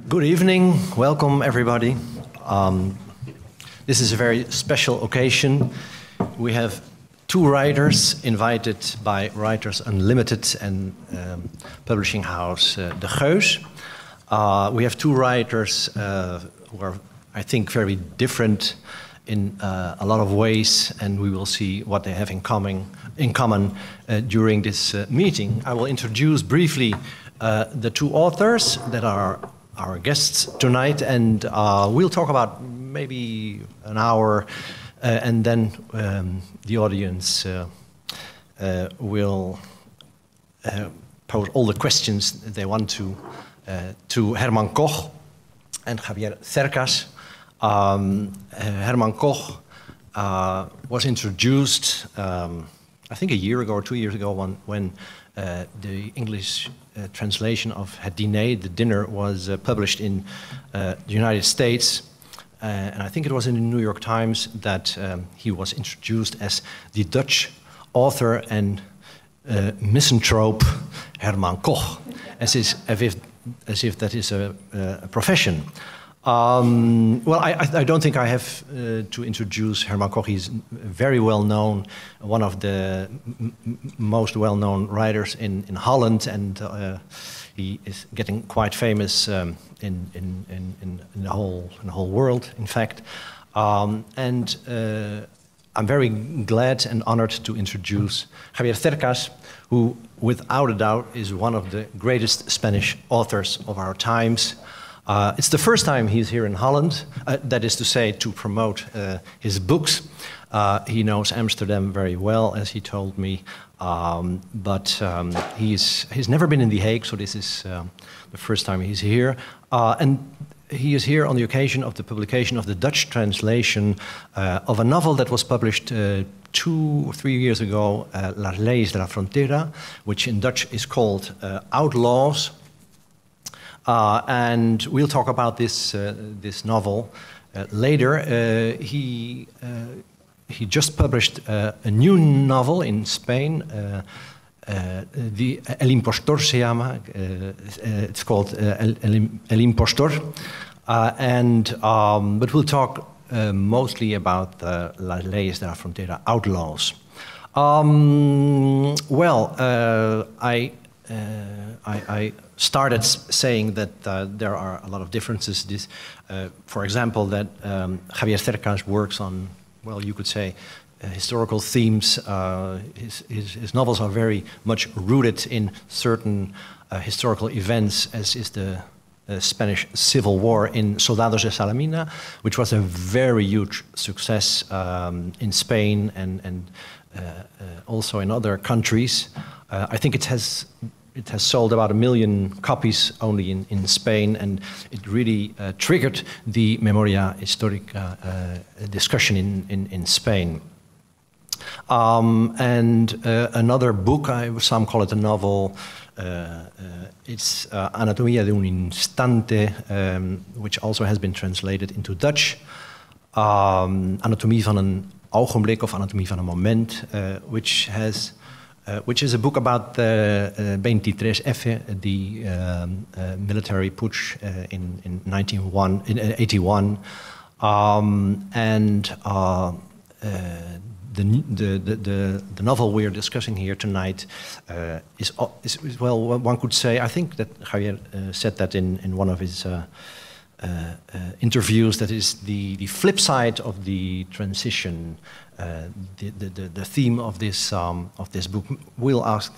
Good evening, welcome everybody. This is a very special occasion. We have two writers invited by Writers Unlimited and publishing house De Geus. We have two writers who are, I think, very different in a lot of ways, and we will see what they have in common during this meeting. I will introduce briefly the two authors that are our guests tonight, and we'll talk about maybe an hour, and then the audience will pose all the questions they want to Herman Koch and Javier Cercas. Herman Koch was introduced, I think, a year ago or 2 years ago when the English translation of Het Diner, The Dinner, was published in the United States. And I think it was in the New York Times that he was introduced as the Dutch author and misanthrope Herman Koch, as if that is a profession. Well, I don't think I have to introduce Herman Koch. He's very well known, one of the most well-known writers in Holland, and he is getting quite famous in the whole world, in fact. And I'm very glad and honored to introduce Javier Cercas, who, without a doubt, is one of the greatest Spanish authors of our times. It's the first time he's here in Holland, that is to say, to promote his books. He knows Amsterdam very well, as he told me, but he's never been in The Hague, so this is the first time he's here. And he is here on the occasion of the publication of the Dutch translation of a novel that was published 2 or 3 years ago, Las Leyes de la Frontera, which in Dutch is called Outlaws. And we'll talk about this novel later. He just published a new novel in Spain. El Impostor se llama. It's called El Impostor. But we'll talk mostly about Las Leyes de la Frontera, Outlaws. I started saying that there are a lot of differences. For example, that Javier Cercas works on, well, you could say, historical themes. His novels are very much rooted in certain historical events, as is the Spanish Civil War in Soldados de Salamina, which was a very huge success in Spain and also in other countries. I think it has sold about 1 million copies only in Spain, and it really triggered the Memoria Histórica discussion in Spain. Another book, some call it a novel, it's Anatomía de un Instante, which also has been translated into Dutch. Anatomie van een ogenblik, of Anatomie van een moment, which is a book about the 23F, the military putsch in 1981, the novel we're discussing here tonight is well, one could say, I think that Javier said that in one of his interviews, that is the flip side of the transition. The theme of this book. We'll ask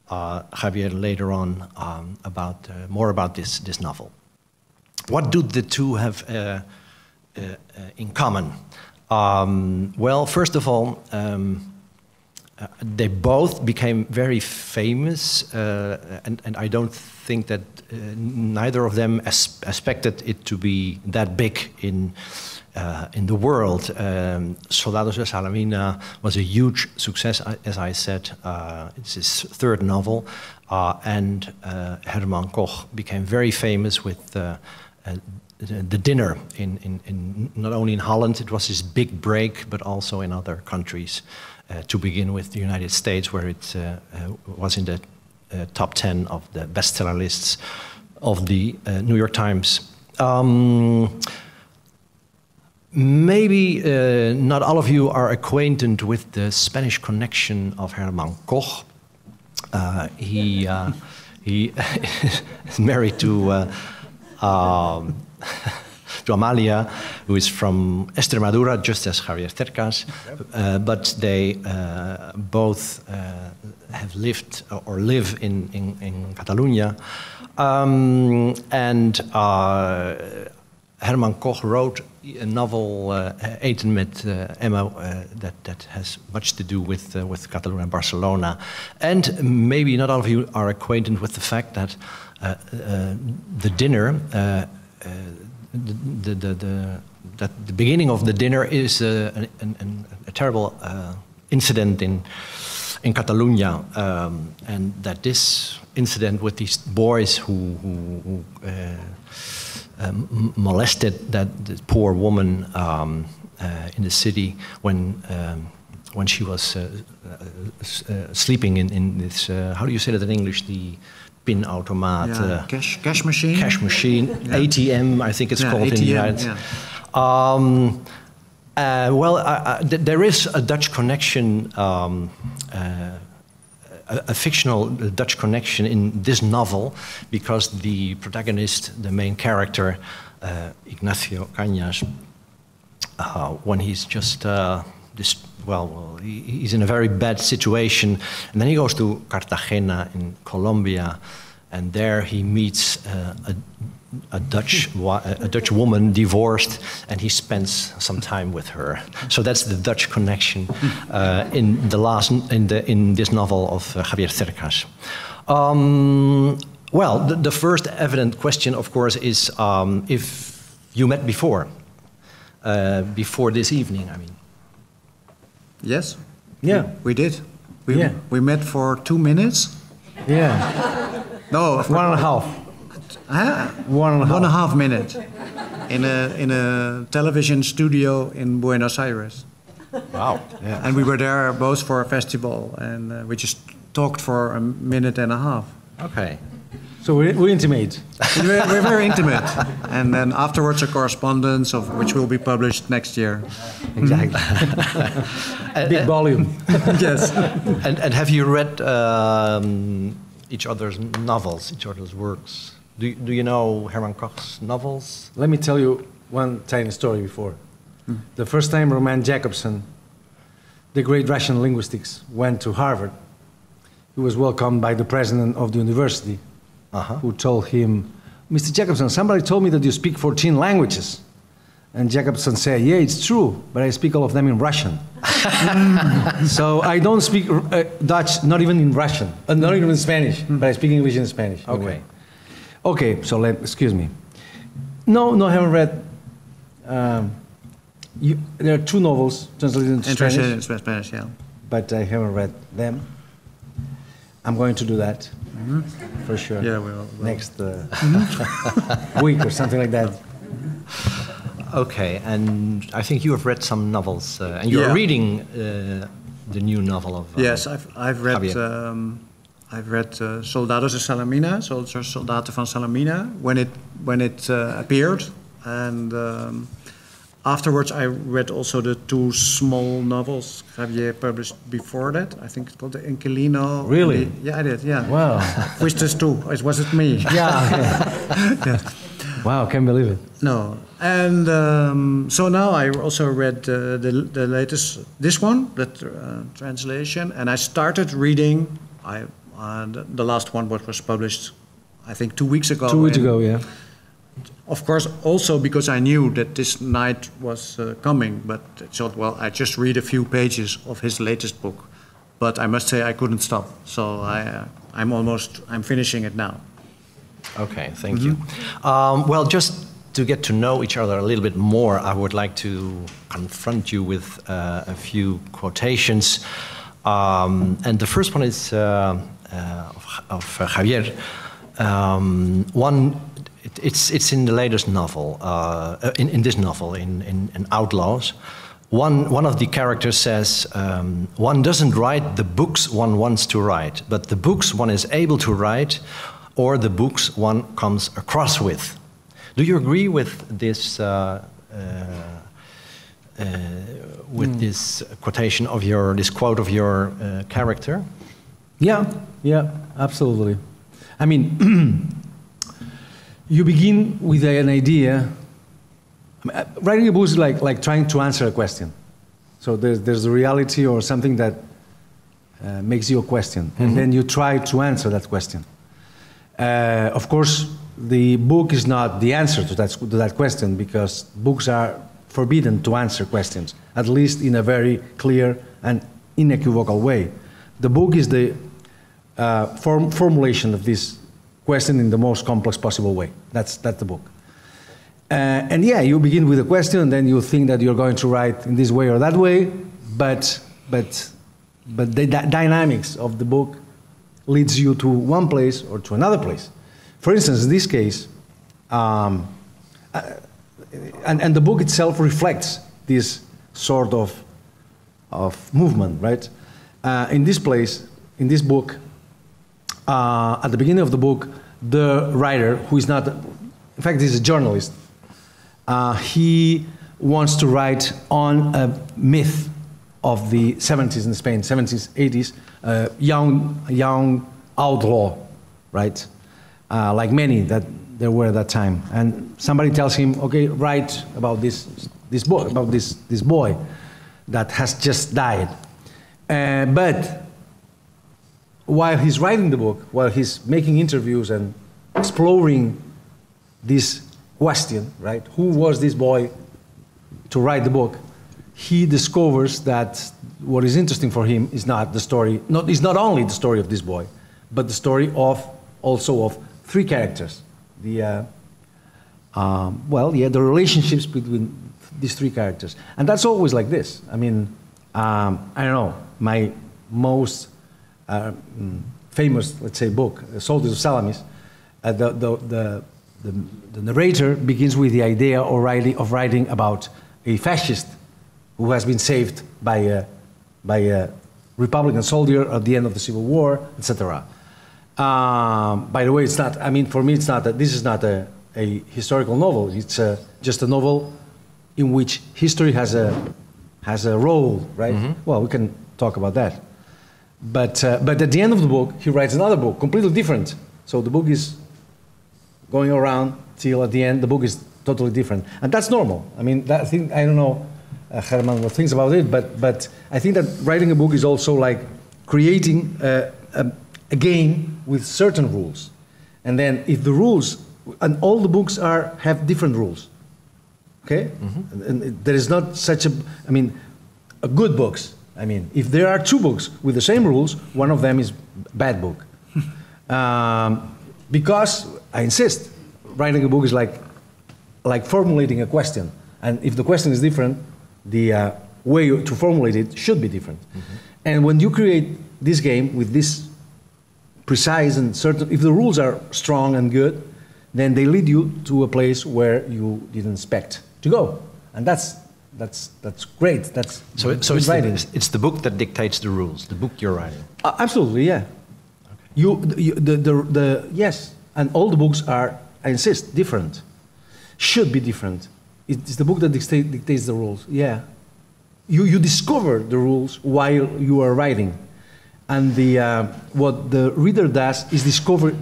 Javier later on about more about this novel. What do the two have in common? Well, first of all, they both became very famous, and I don't think that neither of them expected it to be that big in the world. Soldados de Salamina was a huge success, as I said. It's his third novel, and Herman Koch became very famous with The Dinner in not only in Holland. It was his big break, but also in other countries. To begin with, the United States, where it was in the top 10 of the bestseller lists of the New York Times. Maybe not all of you are acquainted with the Spanish connection of Herman Koch. He is married to Amalia, who is from Extremadura, just as Javier Cercas, but they both have lived or live in Catalonia. Herman Koch wrote a novel, Eten met Emma, that has much to do with Catalonia and Barcelona. And maybe not all of you are acquainted with the fact that the dinner, that the beginning of the dinner is a terrible incident in Catalonia, and that this incident with these boys who molested the poor woman in the city when she was sleeping in this, how do you say that in English, the pinautomaat? Yeah, cash machine? Cash machine, yeah. ATM, I think it's called ATM, in the United States. Yeah. There is a Dutch connection, a fictional Dutch connection in this novel, because the protagonist, the main character, Ignacio Cañas, when he's just he's in a very bad situation, and then he goes to Cartagena in Colombia, and there he meets a Dutch woman, divorced, and he spends some time with her. So that's the Dutch connection in this novel of Javier Cercas. Well, the first evident question, of course, is if you met before this evening. I mean. Yes. Yeah, we did. We met for 2 minutes. Yeah. No, 1.5. Huh? 1.5 minutes in a television studio in Buenos Aires. Wow! Yeah. And we were there both for a festival, and we just talked for 1.5 minutes. Okay. So we're intimate. We're very intimate, and then afterwards a correspondence of which will be published next year. Exactly. Big volume. Yes. And have you read each other's novels, each other's works? Do you know Herman Koch's novels? Let me tell you one tiny story before. The first time Roman Jakobson, the great Russian linguistics, went to Harvard, he was welcomed by the president of the university, who told him, Mr. Jakobson, somebody told me that you speak 14 languages. And Jakobson said, yeah, it's true, but I speak all of them in Russian. So I don't speak Dutch, not even in Russian, not even in Spanish, but I speak English and Spanish. Okay. Okay, so excuse me. No, I haven't read. There are 2 novels translated into Spanish, yeah. But I haven't read them. I'm going to do that, for sure. Yeah, we'll. Next week or something like that. Okay, and I think you have read some novels, and you're reading the new novel of. Yes, I've read. I've read Soldados de Salamina, Soldaten van Salamina, when it appeared, and afterwards I read also the 2 small novels Javier published before that. I think it's called The Inquilino. Really? Yeah, I did. Yeah. Wow. Wishes too. It wasn't me. Yeah. Yeah. Wow, can't believe it. No, and so now I also read the latest, this one, the translation, and I started reading. The last one was published, I think, 2 weeks ago. 2 weeks ago, yeah. Of course, also because I knew that this night was coming, but I thought, well, I just read a few pages of his latest book. But I must say I couldn't stop, so I'm finishing it now. Okay, thank you. Well, just to get to know each other a little bit more, I would like to confront you with a few quotations. And the first one is of Javier. It's in the latest novel, in this novel, in Outlaws. One of the characters says, one doesn't write the books one wants to write, but the books one is able to write or the books one comes across with. Do you agree with this this quotation of this quote of your character? Yeah, absolutely. I mean, you begin with an idea. Writing a book is like trying to answer a question. So there's a reality or something that makes you a question, and then you try to answer that question. Of course, the book is not the answer to that question, because books are forbidden to answer questions, at least in a very clear and unequivocal way. The book is the formulation of this question in the most complex possible way. That's the book. And yeah, you begin with a question, and then you think that you're going to write in this way or that way, but the dynamics of the book leads you to one place or to another place. For instance, in this case, and the book itself reflects this sort of movement, right? In this place, in this book, at the beginning of the book, the writer, who is not, in fact, he's a journalist, he wants to write on a myth of the 70s in Spain, 70s, 80s, young outlaw, right? Like many that there were at that time. And somebody tells him, okay, write about this boy that has just died. But while he's writing the book, while he's making interviews and exploring this question, right? Who was this boy to write the book? He discovers that what is interesting for him is not the story, is not only the story of this boy, but the story also of three characters. The relationships between these three characters. And that's always like this. I mean, I don't know, my most famous, let's say, book, Soldiers of Salamis, the narrator begins with the idea of writing about a fascist who has been saved by a Republican soldier at the end of the Civil War, etc. By the way, it's not. I mean, for me, it's not. This is not a historical novel. It's just a novel in which history has a role, right? Mm-hmm. Well, we can talk about that. But at the end of the book, he writes another book, completely different. So the book is going around till at the end, the book is totally different, and that's normal. I mean, I don't know, Herman, what thinks about it, but I think that writing a book is also like creating a game with certain rules, and then if the rules, and all the books have different rules, okay, and there is not such a good books. I mean, if there are two books with the same rules, one of them is bad book. Because I insist, writing a book is like formulating a question, and if the question is different, the way to formulate it should be different. Mm-hmm. And when you create this game with this precise and certain, if the rules are strong and good, then they lead you to a place where you didn't expect to go, and that's great. So it's writing. It's the book that dictates the rules. The book you're writing. Absolutely, yeah. Okay. Yes, and all the books are, I insist, different. Should be different. It's the book that dictates the rules. Yeah. You discover the rules while you are writing, and what the reader does is discover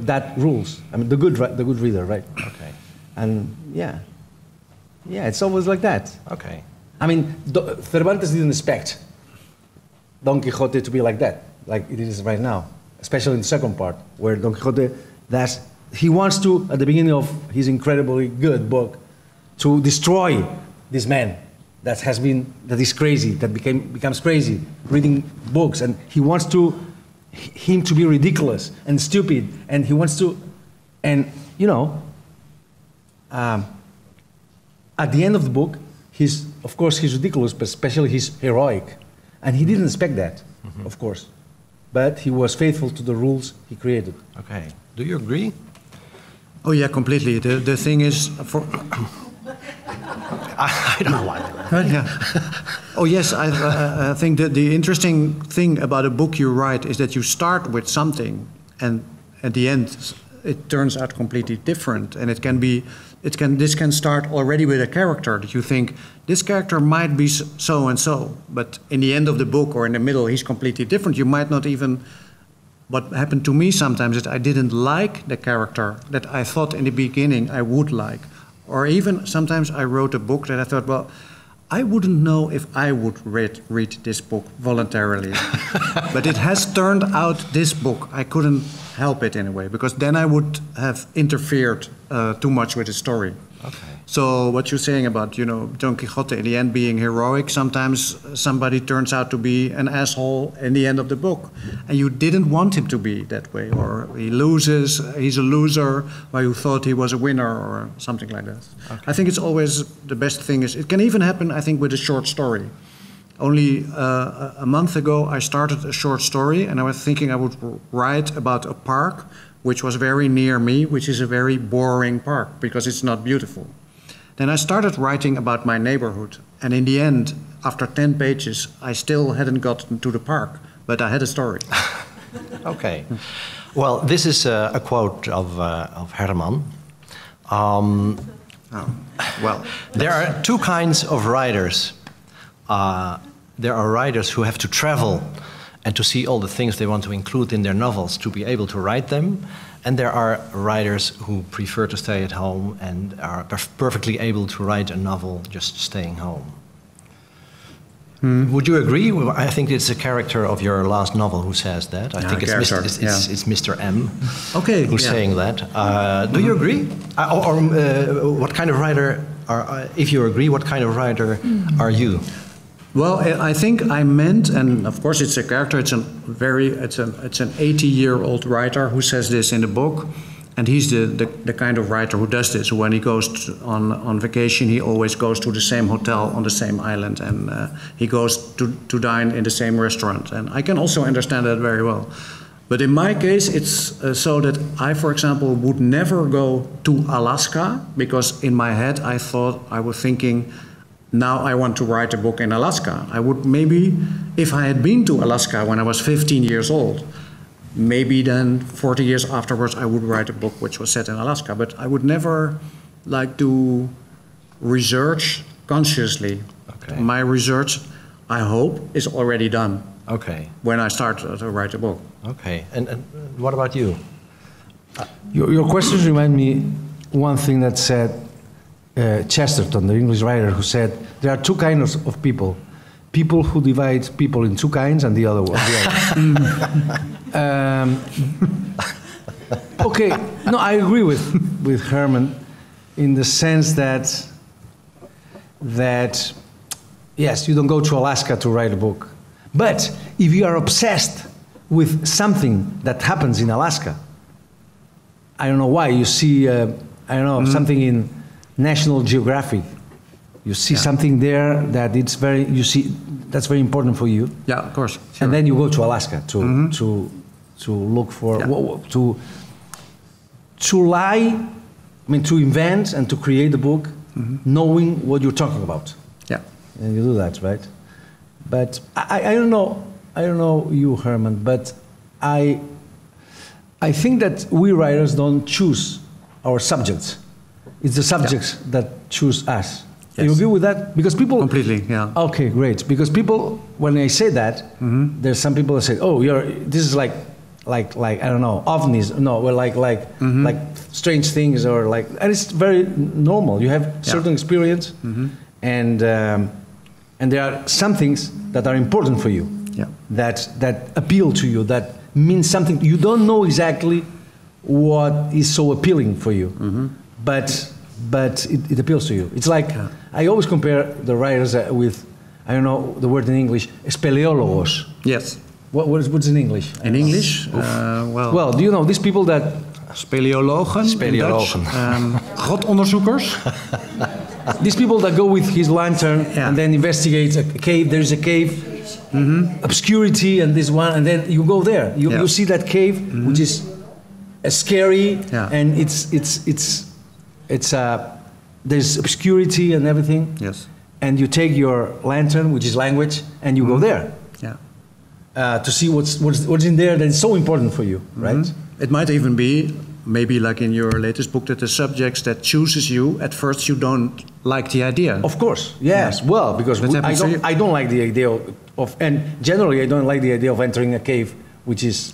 that rules. I mean, the good reader, right? Okay. And yeah, it's always like that. Okay. I mean, Cervantes didn't expect Don Quixote to be like that, like it is right now, especially in the second part, where Don Quixote, he wants to, at the beginning of his incredibly good book, to destroy this man that is crazy, that becomes crazy, reading books, and he wants him to be ridiculous and stupid, and he wants to, and at the end of the book, of course he's ridiculous, but especially he's heroic, and he didn't expect that, of course, but he was faithful to the rules he created. Okay, do you agree? Oh yeah, completely. The thing is, I don't like it. Yeah. Oh yes, I think that the interesting thing about a book you write is that you start with something, and at the end it turns out completely different, and this can start already with a character that you think this character might be so and so, but in the end of the book or in the middle he's completely different. You might not even. What happened to me sometimes is I didn't like the character that I thought in the beginning I would like, or even sometimes I wrote a book that I thought, well, I wouldn't know if I would read this book voluntarily. But it has turned out this book. I couldn't help it in a way, because then I would have interfered too much with the story. Okay. So what you're saying about, Don Quixote in the end being heroic, sometimes somebody turns out to be an asshole in the end of the book. And you didn't want him to be that way, or he loses, he's a loser, while you thought he was a winner, or something like that. Okay. I think it's always the best thing is, it can even happen, I think, with a short story. Only a month ago I started a short story, and I was thinking I would write about a park which was very near me, which is a very boring park because it's not beautiful. Then I started writing about my neighborhood, and in the end, after 10 pages, I still hadn't gotten to the park, but I had a story. Okay. Well, this is a quote of Herman. There are two kinds of writers. There are writers who have to travel and to see all the things they want to include in their novels to be able to write them. And there are writers who prefer to stay at home and are perfectly able to write a novel just staying home. Would you agree? I think it's a character of your last novel who says that. I think it's Mr. M. Okay, who's saying that. Do you agree? Or what kind of writer if you agree, what kind of writer are you? Well, I think I meant, and of course it's a character. It's an 80-year-old writer who says this in the book, and he's the kind of writer who does this. When he goes on vacation, he always goes to the same hotel on the same island, and he goes to dine in the same restaurant. And I can also understand that very well. But in my case, it's so that I, for example, would never go to Alaska, because in my head I was thinking, now I want to write a book in Alaska. I would maybe, if I had been to Alaska when I was 15 years old, maybe then 40 years afterwards I would write a book which was set in Alaska. But I would never like to research consciously. Okay. My research, I hope, is already done. Okay. When I start to write a book. Okay. And what about you? Your questions remind me one thing that said Chesterton, the English writer, who said there are two kinds of people. People who divide people in two kinds and the other one. Okay, no, I agree with Herman in the sense that yes, you don't go to Alaska to write a book. But if you are obsessed with something that happens in Alaska, I don't know why, you see, something in National Geographic, you see something there that that's very important for you. Yeah, of course. Sure. And then you go to Alaska to look for to invent and to create a book, knowing what you're talking about. Yeah, and you do that, right? But I don't know you, Herman, but I think that we writers don't choose our subjects. It's the subjects that choose us. Yes. You agree with that? Because people completely, yeah. Okay, great. Because people, when I say that, there's some people that say, "Oh, this is like I don't know, ovnis." No, well, like strange things, or like, and it's very normal. You have certain experience, and there are some things that are important for you, that appeal to you, that means something. You don't know exactly what is so appealing for you, but it appeals to you. It's like, I always compare the writers with, I don't know the word in English, speleólogos. Yes. What's in English? In English? Well, do you know these people that... Speleologen. Godonderzoekers. These people that go with his lantern and then investigate a cave. There's a cave, obscurity, and this one, and then you go there. You see that cave, which is scary, and there's obscurity and everything. Yes. And you take your lantern, which is language, and you go there. Yeah. To see what's in there that is so important for you, right? It might even be, maybe like in your latest book, that the subjects that chooses you, at first you don't like the idea. Of course, yes. Yeah. Well, because I don't like the idea of, and generally I don't like the idea of entering a cave, which is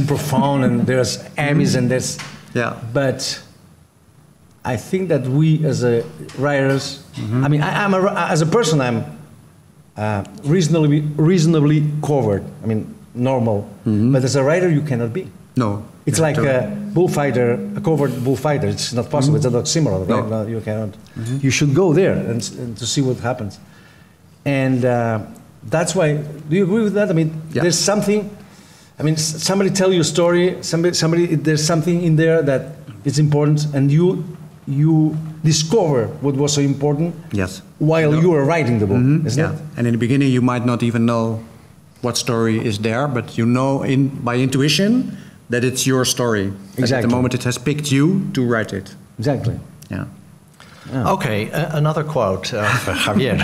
profound, and there's enemies and there's. Yeah. But I think that we as writers, I mean, as a person, I'm reasonably covered. I mean, normal. But as a writer, you cannot be. No. It's like a bullfighter, a covered bullfighter. It's not possible. It's a oxymoron, right? No, you cannot. You should go there and to see what happens. And that's why. Do you agree with that? I mean, there's something. I mean, somebody tell you a story. Somebody. There's something in there that is important, and you discover what was so important. Yes. While you are writing the book, isn't it? And in the beginning, you might not even know what story is there, but you know by intuition that it's your story. Exactly. At the moment it has picked you to write it. Exactly. Yeah. Okay, another quote of Javier.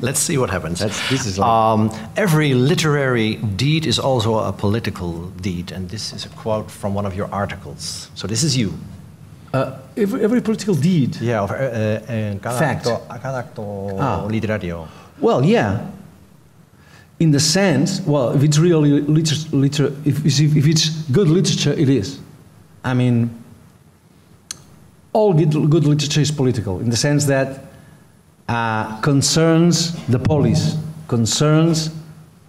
Let's see what happens. This is like every literary deed is also a political deed, and this is a quote from one of your articles. So this is you. Every political deed. Yeah, Fact. Cada acto literario. Well, yeah. In the sense, well, if it's really if it's good literature, it is. I mean, all good literature is political in the sense that concerns the police, concerns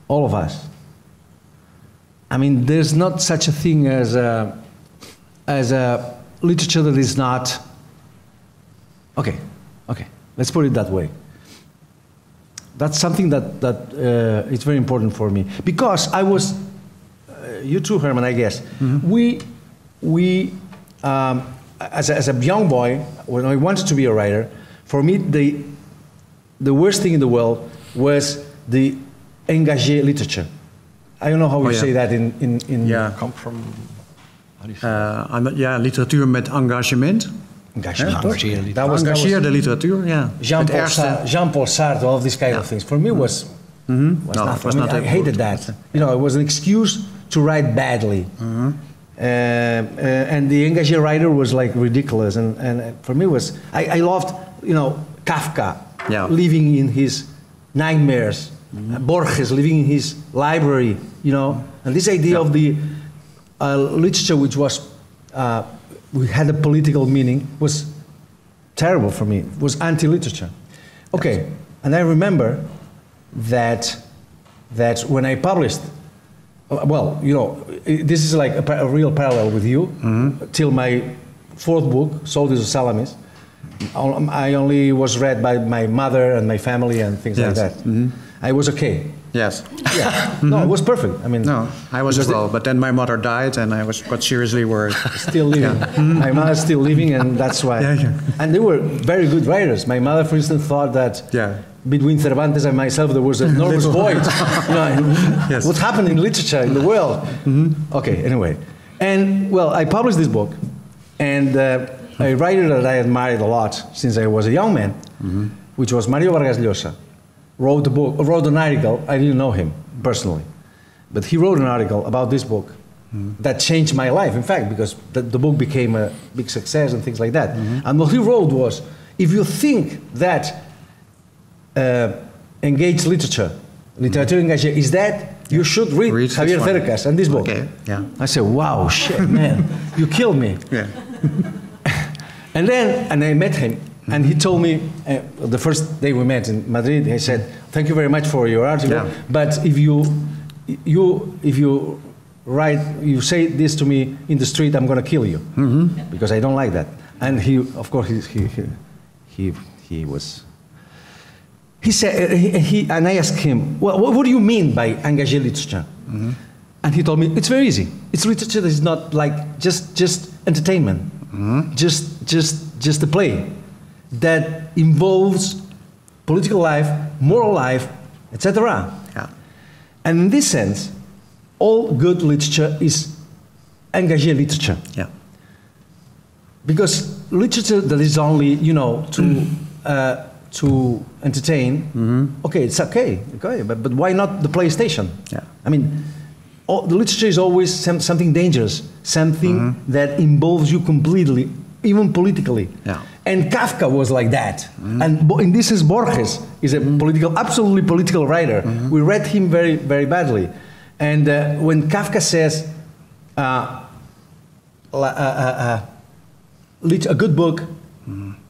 all of us. I mean, there's not such a thing as a literature that is not. Okay, let's put it that way. That's something that is very important for me, because I was, you too, Herman, I guess. We as a young boy, when I wanted to be a writer, for me the worst thing in the world was the engagé literature. I don't know how you say that in Come from. How do you say? Literatuur met engagement. Engageerde literatuur, yeah. Jean-Paul Sartre, all of these kind of things. For me was nothing. I hated that. You know, it was an excuse to write badly. And the engagé writer was like ridiculous. And for me was, I loved, you know, Kafka living in his nightmares, Borges living in his library, you know. And this idea of the literature which was we had a political meaning was terrible for me. It was anti-literature. Okay, and I remember that when I published, well, you know, this is like a real parallel with you. Till my fourth book, Soldiers of Salamis, I only was read by my mother and my family and things like that. I was okay. Yes. Yeah. No, it was perfect. I mean, no, I was as well. But then my mother died, and I got seriously worried. Still living. My mother's still living, and that's why. And they were very good writers. My mother, for instance, thought that between Cervantes and myself there was an enormous void. You know, what happened in literature in the world? Okay. Anyway, and well, I published this book, and a writer that I admired a lot since I was a young man, which was Mario Vargas Llosa. Wrote an article. I didn't know him personally, but he wrote an article about this book that changed my life, in fact, because the book became a big success and things like that. And what he wrote was, if you think that engaged literature engagée is that, you should read Javier Cercas and this book. Okay. Yeah. I said, wow, shit, man, you killed me. Yeah. And I met him. And he told me, the first day we met in Madrid, he said, thank you very much for your article, but if you say this to me in the street, I'm going to kill you, because I don't like that. And he, of course, he said, and I asked him, well, what do you mean by engagé literature? And he told me, it's very easy. It's literature that is not like just entertainment, just a play that involves political life, moral life, etc. And in this sense, all good literature is engagé literature. Because literature that is only, you know, to entertain, okay, it's okay, but why not the PlayStation? I mean, the literature is always something dangerous, something that involves you completely, even politically. Yeah. And Kafka was like that. And in this is Borges is a absolutely political writer. We read him very, very badly. And when Kafka says, a good book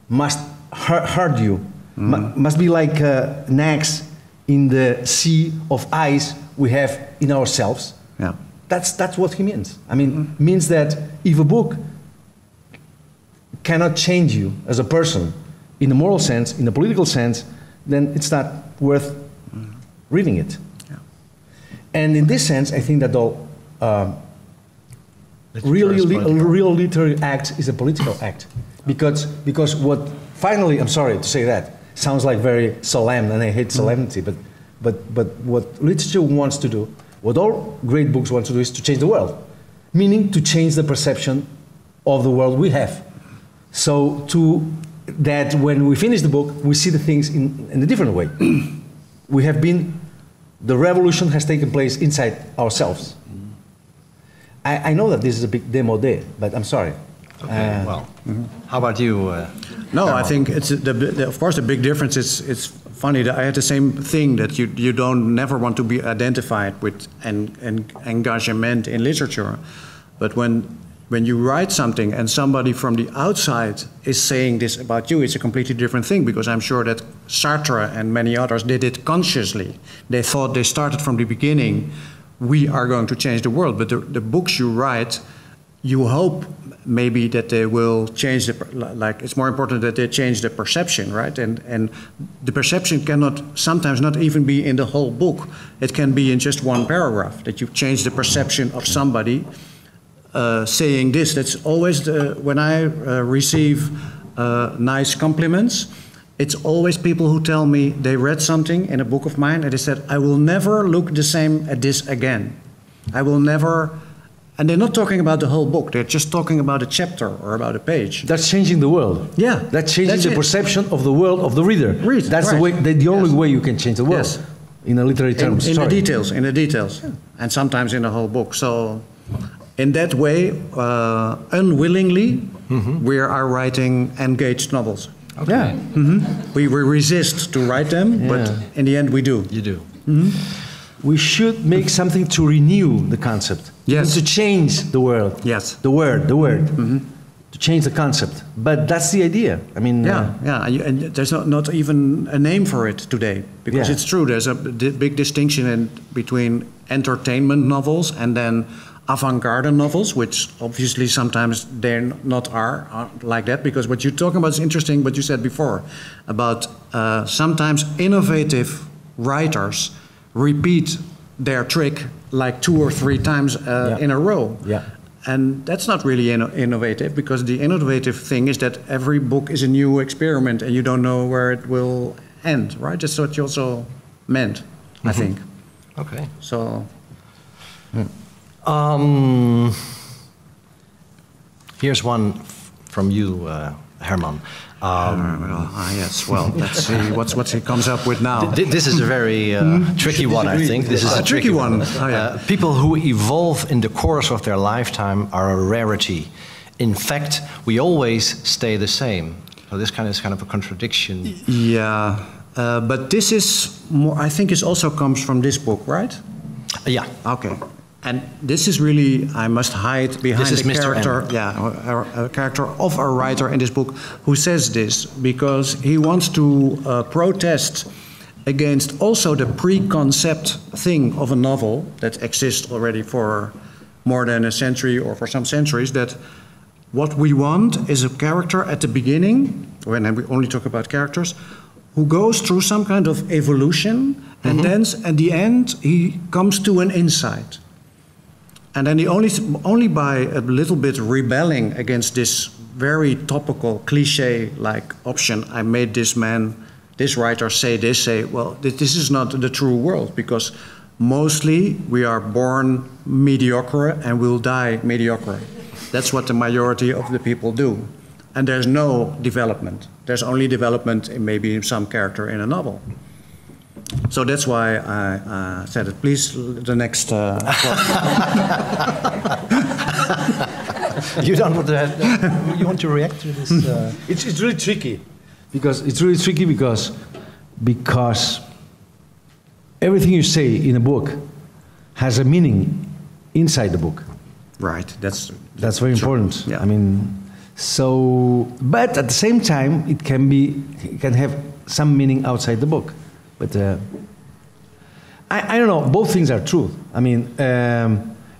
must hurt you, must be like an axe in the sea of ice we have in ourselves. Yeah. That's what he means. I mean, means that if a book cannot change you as a person in the moral sense, in the political sense, then it's not worth reading it. Yeah. And in this sense, I think that all real literary act is a political act. Because what finally, I'm sorry to say that, sounds like very solemn, and I hate solemnity, but what literature wants to do, what all great books want to do is to change the world, meaning to change the perception of the world we have. So that when we finish the book, we see the things in a different way. The revolution has taken place inside ourselves. I know that this is a big démodé, but I'm sorry. Okay, how about you? No, Herman? I think it's of course the big difference is it's funny that I had the same thing, that you don't never want to be identified with an engagement in literature, but when you write something and somebody from the outside is saying this about you, it's a completely different thing, because I'm sure that Sartre and many others did it consciously. They thought they started from the beginning, we are going to change the world, but the books you write, you hope maybe that they will change it's more important that they change the perception, right? And the perception cannot sometimes not even be in the whole book. It can be in just one paragraph, that you change the perception of somebody saying this. That's always when I receive nice compliments, it's always people who tell me they read something in a book of mine and they said, I will never look the same at this again. I will never. And they're not talking about the whole book. They're just talking about a chapter or about a page. That's changing the world. Yeah. That's changing the perception of the world of the reader. That's right. the only way you can change the world. Yes. In a literary terms. In the details. Yeah. And sometimes in the whole book. So in that way, unwillingly, we are writing engaged novels. Okay. Yeah. We resist to write them, but in the end we do. You do. We should make something to renew the concept. Yes. To change the world. Yes. The word. To change the concept. But that's the idea. I mean. And there's not even a name for it today, because it's true. There's a big distinction between entertainment novels and then avant-garde novels, which obviously sometimes they're not are like that, because what you're talking about is interesting. What you said before about sometimes innovative writers repeat their trick like 2 or 3 times in a row. Yeah. And that's not really innovative, because the innovative thing is that every book is a new experiment and you don't know where it will end, right? That's what you also meant, I think. Okay. So. Here's one from you, Herman. Yes, well, let's see what he comes up with now. This is a very tricky one, I think. This is a tricky one. People who evolve in the course of their lifetime are a rarity. In fact, we always stay the same. So this is kind of a contradiction. Yeah, but this is more, I think it also comes from this book, right? Yeah. Okay. And this is really, I must hide behind the character, a character of a writer in this book who says this, because he wants to protest against also the preconcept thing of a novel that exists already for more than a century or for some centuries, that what we want is a character at the beginning, when we only talk about characters, who goes through some kind of evolution, and then at the end he comes to an insight. And then he only by a little bit rebelling against this very topical cliche-like option, I made this writer say, well, this is not the true world, because mostly we are born mediocre and we'll die mediocre. That's what the majority of the people do. And there's no development. There's only development in maybe some character in a novel. So that's why I said it. Please, the next. You don't want to. You want to react to this? It's really tricky, because everything you say in a book has a meaning inside the book. Right. That's very important. Yeah. I mean, so, but at the same time, it can have some meaning outside the book. But I don't know. Both things are true. I mean,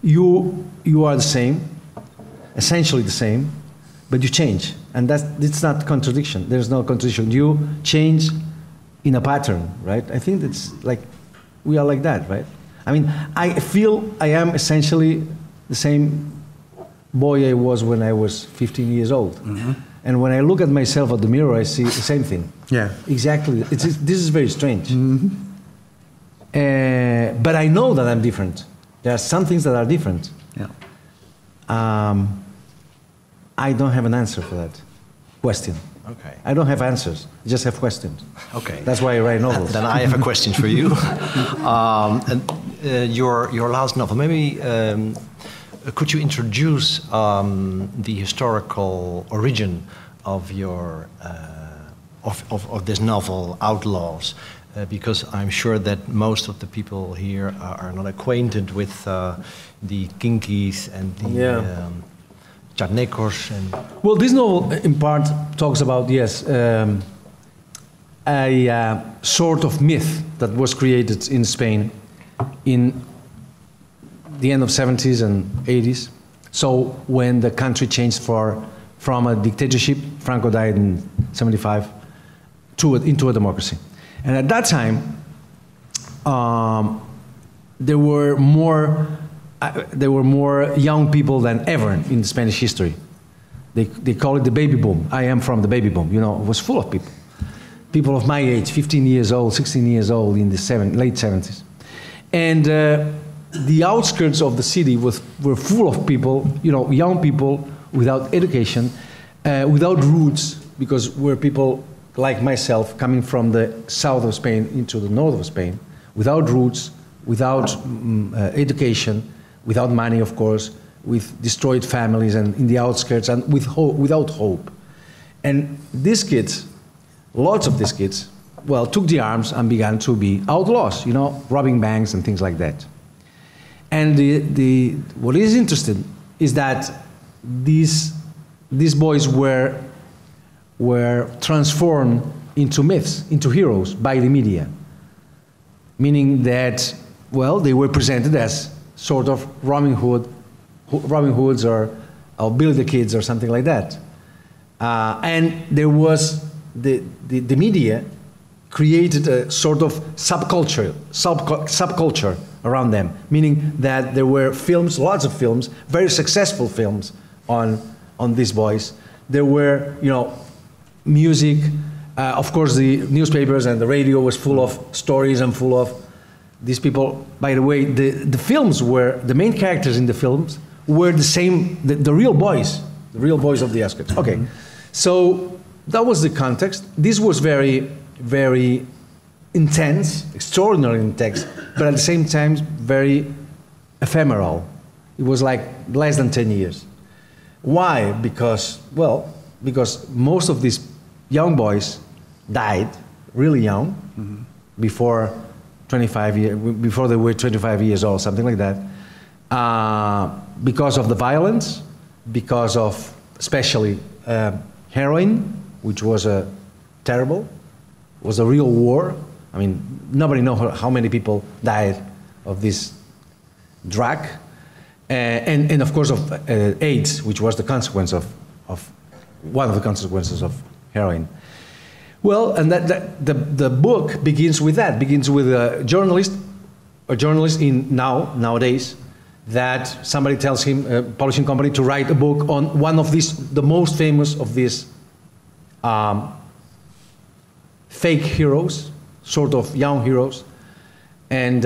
you are the same, essentially the same, but you change, and it's not contradiction. There's no contradiction. You change in a pattern, right? I think that's like we are like that, right? I mean, I feel I am essentially the same boy I was when I was 15 years old. Mm-hmm. And when I look at myself at the mirror, I see the same thing. Yeah. Exactly. This is very strange. Mm-hmm. But I know that I'm different. There are some things that are different. Yeah. I don't have an answer for that question. Okay. I don't have answers. I just have questions. Okay. That's why I write novels. Then I have a question for you. Your last novel, maybe could you introduce the historical origin of your of this novel, Outlaws? Because I'm sure that most of the people here are not acquainted with the Kinkies and the Charnecos. Well, this novel in part talks about, yes, a sort of myth that was created in Spain in the end of 70s and 80s. So when the country changed from a dictatorship, Franco died in 75, into a democracy. And at that time, there were more young people than ever in Spanish history. They call it the baby boom. I am from the baby boom. You know, it was full of people. People of my age, 15 years old, 16 years old in the late 70s. And the outskirts of the city were full of people, you know, young people without education, without roots, because we're people like myself coming from the south of Spain into the north of Spain, without roots, without education, without money, of course, with destroyed families and in the outskirts and without hope. And these kids, lots of these kids, well, took the arms and began to be outlaws, you know, robbing banks and things like that. And what is interesting is that these boys were transformed into myths, into heroes by the media. Meaning that, well, they were presented as sort of Robin Hoods or Billy the Kids or something like that. And there was, the media created a sort of subculture around them, meaning that there were films, lots of films, very successful films on these boys. There were, you know, music, of course the newspapers and the radio was full of stories and full of these people. By the way, the films were, the main characters in the films were the same, the real boys of the outskirts. Okay, so that was the context. This was very, very intense, extraordinarily intense, but at the same time very ephemeral. It was like less than 10 years. Why? Because most of these young boys died really young, mm-hmm. before they were 25 years old, something like that, because of the violence, because of especially heroin, which was terrible, was a real war. I mean, nobody knows how many people died of this drug, and of course of AIDS, which was the consequence of one of the consequences of heroin. Well, and the book begins with that. Begins with a journalist nowadays, that somebody tells him, a publishing company, to write a book on one of the most famous of these fake heroes, sort of young heroes, and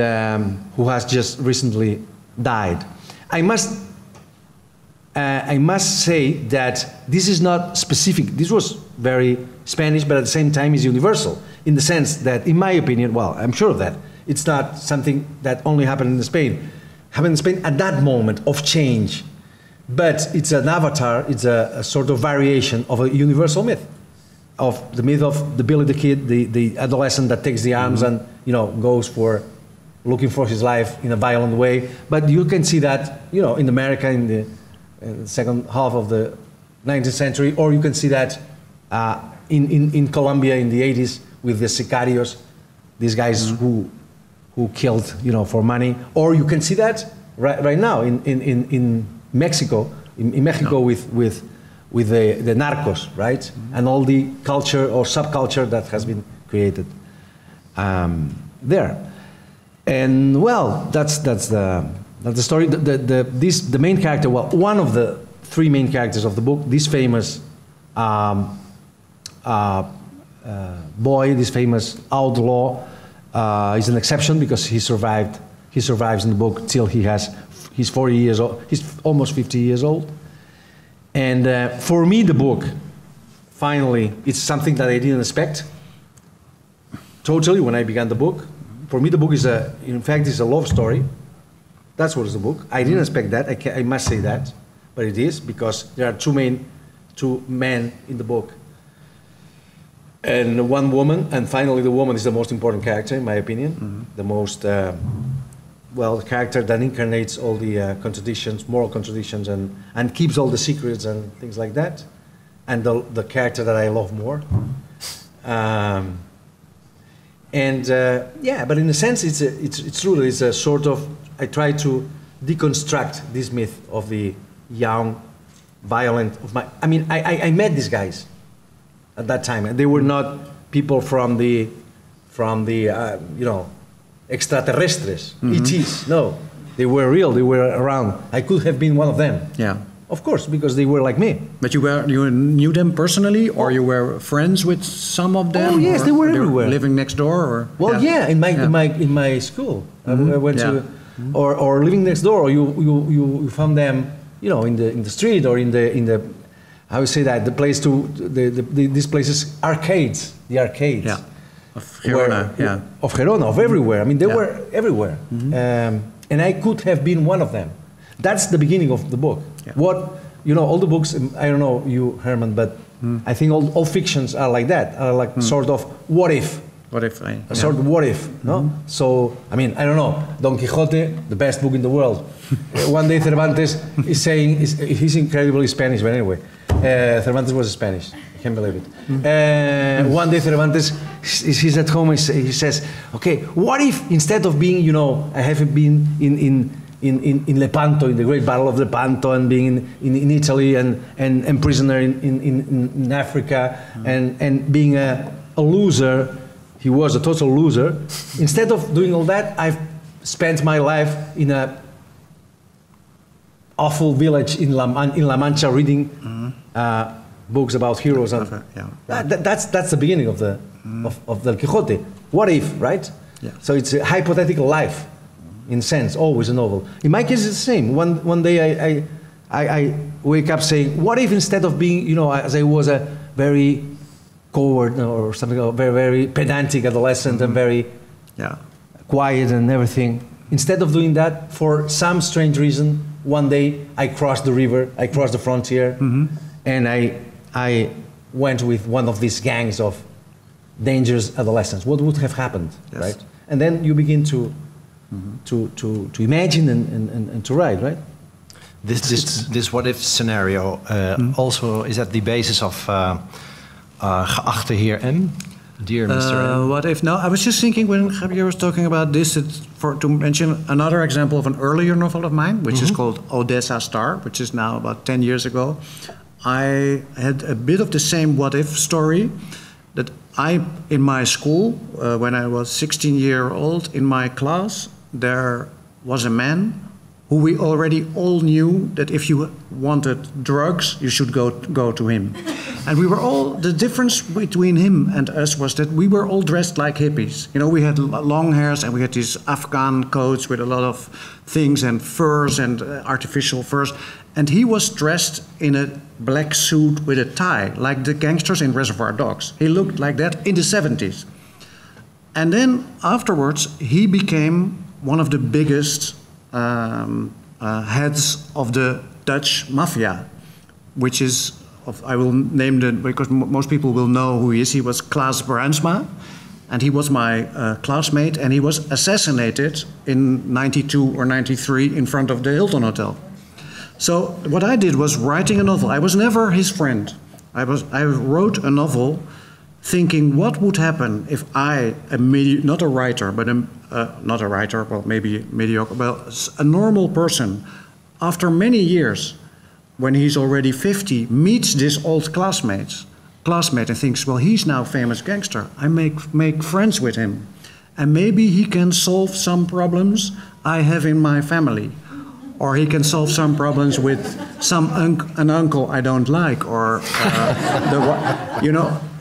who has just recently died. I must I must say that this is not specific. This was very Spanish, but at the same time is universal, in the sense that, in my opinion, well, I'm sure of that, it's not something that only happened in Spain. Happened in Spain at that moment of change. But it's an avatar, it's a sort of variation of a universal myth. Of the myth of the Billy the Kid, the adolescent that takes the arms and, you know, goes for looking for his life in a violent way. But you can see that, you know, in America in the second half of the 19th century, or you can see that in Colombia in the 80s with the sicarios, these guys who killed, you know, for money. Or you can see that right now in Mexico, with the narcos, right? And all the culture or subculture that has been created there. And well, that's the story. The main character, well, one of the three main characters of the book, this famous boy, this famous outlaw, is an exception because he survived. He survives in the book till he's 40 years old. He's almost 50 years old. And for me, the book, finally, it's something that I didn't expect. Totally, when I began the book. For me, the book is in fact, it's a love story. That's what is the book. I didn't expect that. I must say that, but it is because there are two men in the book, and one woman. And finally, the woman is the most important character, in my opinion. The most the character that incarnates all the contradictions, moral contradictions, and keeps all the secrets and things like that. And the character that I love more. But in a sense, it's true. It's a sort of, I try to deconstruct this myth of the young, violent. I met these guys at that time, and they were not people from the extraterrestres, ETs. No, they were real. They were around. I could have been one of them. Yeah. Of course, because they were like me. But you knew them personally, or you were friends with some of them? Oh yes, they were everywhere. Living next door, or in my school. I went to, or living next door, or you found them, you know, in the street or in the how you say that, the place to these places, arcades, the arcades. Yeah. Of Gerona, of Gerona, of everywhere. I mean, they were everywhere, and I could have been one of them. That's the beginning of the book. Yeah. All the books, I don't know you, Herman, but I think all fictions are like that, are like sort of what if. What if, sort of what if, no? So, I mean, I don't know, Don Quixote, the best book in the world. One day Cervantes is saying, he's incredibly Spanish, but anyway, Cervantes was Spanish, I can't believe it. One day Cervantes, he's at home, he says, okay, what if instead of being, I haven't been in Lepanto, in the great battle of Lepanto, and being in Italy, and prisoner in Africa, and being a loser. He was a total loser. Instead of doing all that, I've spent my life in a awful village in La Mancha reading books about heroes. And that's the beginning of Del Quixote. What if, right? Yeah. So it's a hypothetical life. In sense, always a novel. In my case, it's the same. One day I wake up saying, what if instead of being, as I was a very coward or something, a very, very pedantic adolescent and very quiet and everything, instead of doing that, for some strange reason, one day I crossed the river, I crossed the frontier, and I went with one of these gangs of dangerous adolescents. What would have happened, right? And then you begin to imagine and to write, right? This what if scenario also is at the basis of geachte heer M, dear Mr. M. What if? No, I was just thinking when Javier was talking about this, to mention another example of an earlier novel of mine, which is called Odessa Star, which is now about 10 years ago. I had a bit of the same what if story. That in my school, when I was 16 years old, in my class, there was a man who we already all knew that if you wanted drugs, you should go to him. And we were all, the difference between him and us was that we were all dressed like hippies. We had long hairs and we had these Afghan coats with a lot of things and furs and artificial furs. and he was dressed in a black suit with a tie, like the gangsters in Reservoir Dogs. He looked like that in the 70s. And then afterwards, he became one of the biggest heads of the Dutch mafia, which is, I will name it because most people will know who he is. He was Klaas Bruinsma, and he was my classmate, and he was assassinated in 92 or 93 in front of the Hilton Hotel. So what I did was writing a novel. I was never his friend. I wrote a novel thinking what would happen if not a writer, but not a writer, well, maybe mediocre, but a normal person, after many years, when he's already 50, meets this old classmate and thinks, well, he's now a famous gangster. I make friends with him. And maybe he can solve some problems I have in my family. Or he can solve some problems with an uncle I don't like, or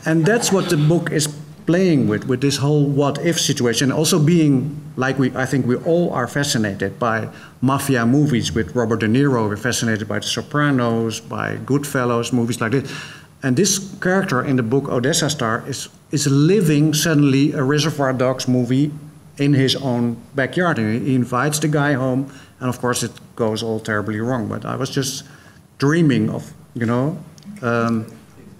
and that's what the book is playing with this whole what-if situation. Also being, like I think we all are fascinated by mafia movies with Robert De Niro. We're fascinated by The Sopranos, by Goodfellas, movies like this. And this character in the book, Odessa Star, is living suddenly a Reservoir Dogs movie in his own backyard. And he invites the guy home, and of course it goes all terribly wrong. But I was just dreaming of,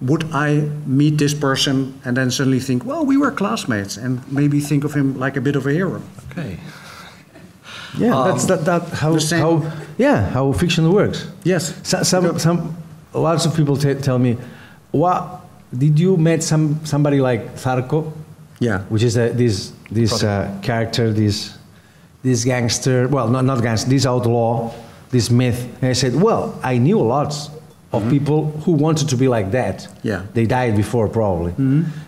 would I meet this person and then suddenly think, well, we were classmates, and maybe think of him like a bit of a hero. Okay. Yeah, how fiction works. Yes. Lots of people tell me, "What did you meet somebody like Zarco?" Yeah. Which is this character, this gangster. Well, not gangster. This outlaw, this myth. And I said, well, I knew lots of people who wanted to be like that. Yeah. They died before probably.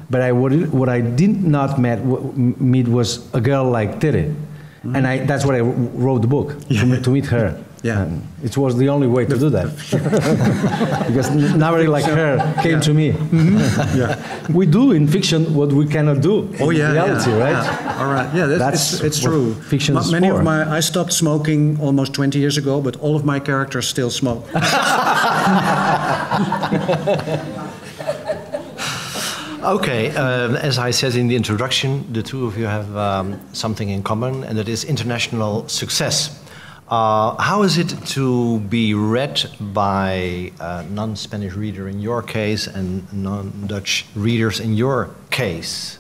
But what I did not meet was a girl like Tere. And that's what I wrote the book, to meet her. Yeah. And it was the only way to do that. Because nobody like her came to me. Yeah. We do in fiction what we cannot do in reality, right? Yeah. All right. Yeah, it's true. Fiction is for. I stopped smoking almost 20 years ago, but all of my characters still smoke. Okay, as I said in the introduction, the two of you have something in common, and that is international success. How is it to be read by a non-Spanish reader in your case and non-Dutch readers in your case?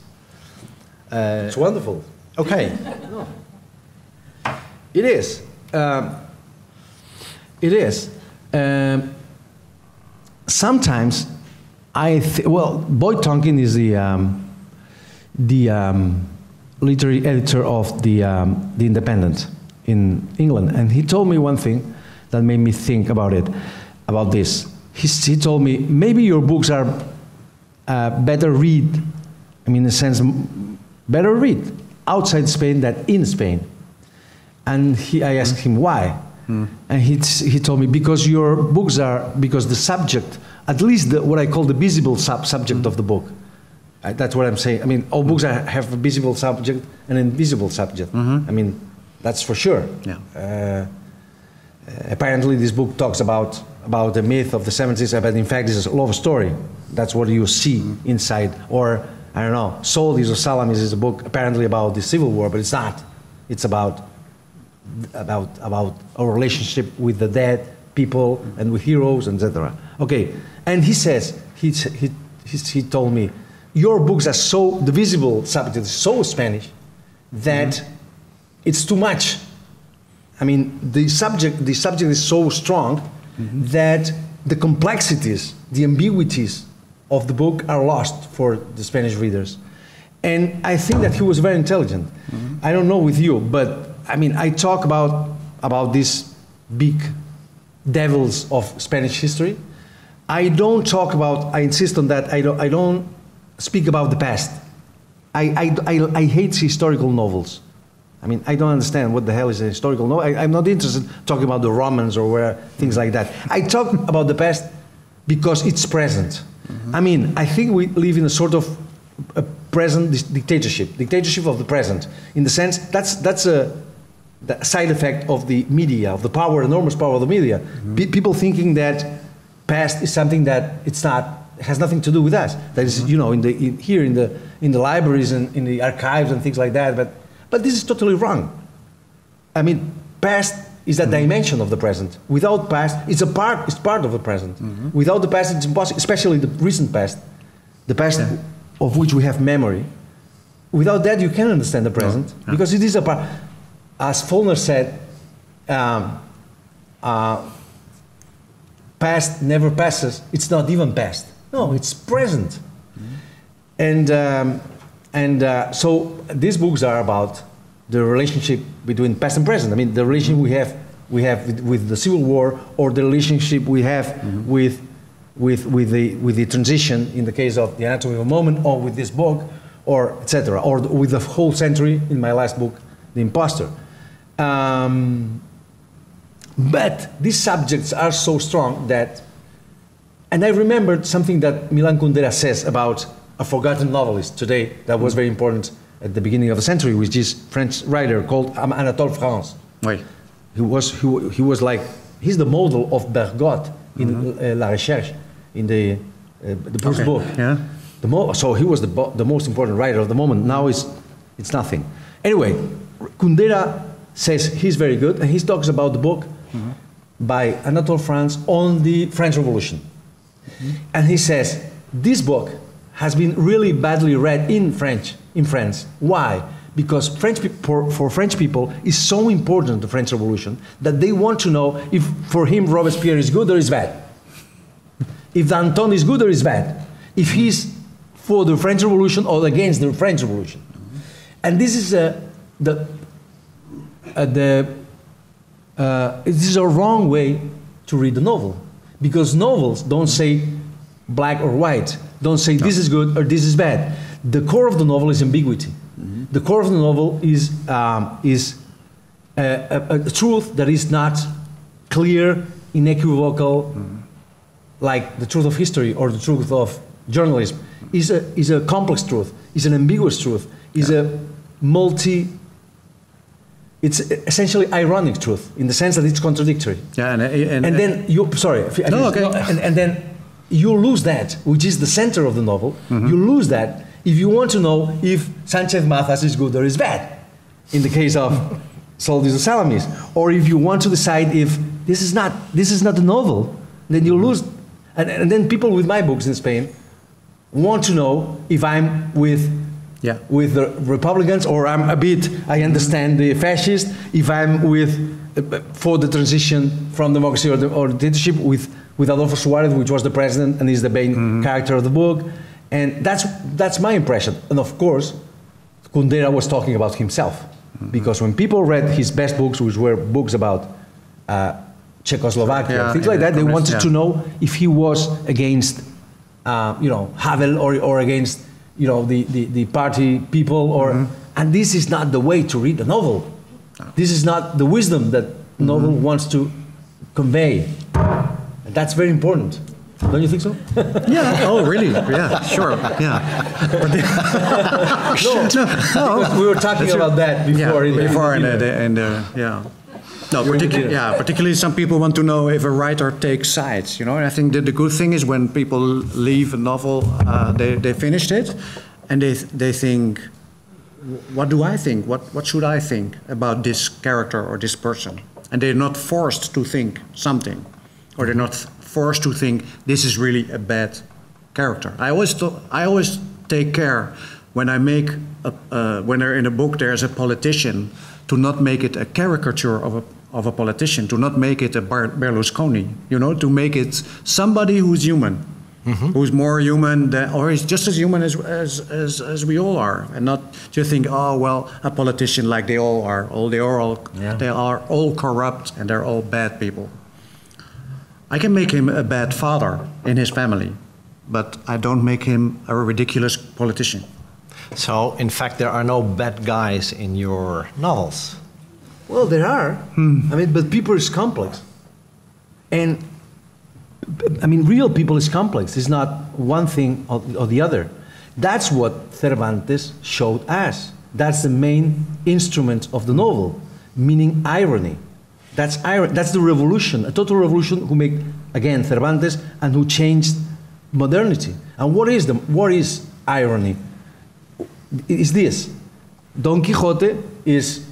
It's wonderful. Okay. It is. It is. Sometimes Boyd Tonkin is the literary editor of the Independent in England, and he told me one thing that made me think about this. He told me, maybe your books are better read, in a sense, better read outside Spain than in Spain. And I asked him why. And he told me, because your books because the subject, at least what I call the visible subject of the book. That's what I'm saying. All books have a visible subject and an invisible subject. That's for sure. Yeah. Apparently, this book talks about the myth of the 70s, but in fact, it's a love story. That's what you see inside. Or, I don't know, Soldiers of Salamis is a book apparently about the Civil War, but it's not. It's about our relationship with the dead people and with heroes, etc. Okay, and he says, he told me, your books are the visible subject is so Spanish that it's too much. The subject is so strong that the complexities, the ambiguities of the book are lost for the Spanish readers. And I think that he was very intelligent. I don't know with you, but I talk about these big devils of Spanish history. I insist on that, I don't speak about the past. I hate historical novels. I don't understand what the hell is a historical novel. I'm not interested in talking about the Romans or things like that. I talk about the past because it's present. I think we live in a sort of a present dictatorship of the present. In the sense, that's the side effect of the media, of the power, enormous power of the media. People thinking that past is something that it's not, has nothing to do with us. That is, you know, here in the libraries and in the archives and things like that. But this is totally wrong. I mean, past is a dimension of the present. Without past, it's part of the present. Without the past, it's impossible, especially the recent past, the past of which we have memory. Without that, you can't understand the present, because it is a part. As Faulkner said, past never passes. It's not even past. No, it's present. So these books are about the relationship between past and present. I mean, the relationship we have with the Civil War, or the relationship we have with the transition in the case of The Anatomy of a Moment, or with this book, or etc., or with the whole century in my last book, The Imposter. But these subjects are so strong that, and I remembered something that Milan Kundera says about a forgotten novelist today that was very important at the beginning of the century, which is a French writer called Anatole France. Oui. He was like, he's the model of Bergotte in La Recherche, in the first book. Yeah. So he was the most important writer of the moment. Now it's nothing. Anyway, Kundera says he's very good, and he talks about the book by Anatole France on the French Revolution. And he says, this book has been really badly read in France. Why? Because for French people, it's so important, the French Revolution, that they want to know if for him Robespierre is good or is bad. If Danton is good or is bad. If he's for the French Revolution or against the French Revolution. And this is this is a wrong way to read the novel, because novels don't say black or white, don't say this is good or this is bad. The core of the novel is ambiguity. The core of the novel is a truth that is not clear, unequivocal, like the truth of history or the truth of journalism. Is a complex truth, is an ambiguous truth, is a it's essentially ironic truth in the sense that it's contradictory. Yeah, and then you, sorry, and then you lose that, which is the center of the novel. You lose that if you want to know if Sanchez Mazas is good or is bad, in the case of Soldiers of Salamis, or if you want to decide if this is not a novel, then you lose. And then people with my books in Spain want to know if I'm with the Republicans, or I understand the fascists, if I'm for the transition from democracy or dictatorship with Adolfo Suarez, which was the president and is the main character of the book. And that's my impression. And of course, Kundera was talking about himself, because when people read his best books, which were books about Czechoslovakia, things like that, they wanted to know if he was against Havel or against the party people, and this is not the way to read the novel. This is not the wisdom that novel wants to convey. And that's very important. Don't you think so? Yeah. Oh, really? Yeah. Sure. Yeah. We were talking about that before. No, particularly some people want to know if a writer takes sides, And I think that the good thing is when people leave a novel, they finished it, and they think, what do I think? What should I think about this character or this person? And they're not forced to think something, or they're not forced to think this is really a bad character. I always take care when I make when in a book there's a politician, to not make it a caricature of a politician, to not make it a Berlusconi, to make it somebody who's human, who's more human or is just as human as we all are, and not just think, oh well, a politician like they all are. They are all corrupt and they're all bad people. I can make him a bad father in his family, but I don't make him a ridiculous politician. So, in fact, there are no bad guys in your novels. Well, there are. I mean, but people is complex. And, I mean, real people is complex. It's not one thing or the other. That's what Cervantes showed us. That's the main instrument of the novel. meaning irony. That's irony. That's the revolution, a total revolution who made, again, Cervantes, and who changed modernity. And what is irony? Is this. Don Quixote is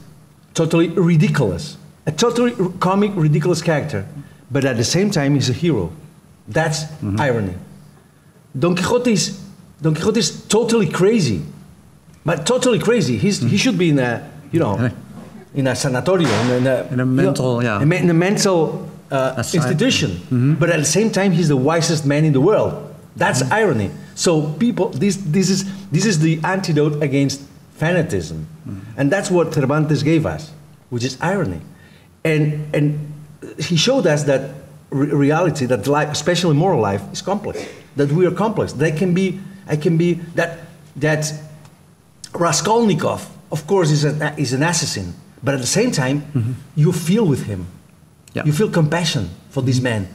totally ridiculous, a totally comic, ridiculous character, but at the same time he's a hero. That's irony. Don Quixote is totally crazy, but totally crazy. He should be in a, in a sanatorium, in a mental, in a mental institution. But at the same time, he's the wisest man in the world. That's irony. So people, this is the antidote against fanatism, and that's what Cervantes gave us, which is irony, and he showed us that reality, that life, especially moral life, is complex. That we are complex. That can be that Raskolnikov, of course, is an assassin, but at the same time, you feel with him. Yeah. You feel compassion for this man,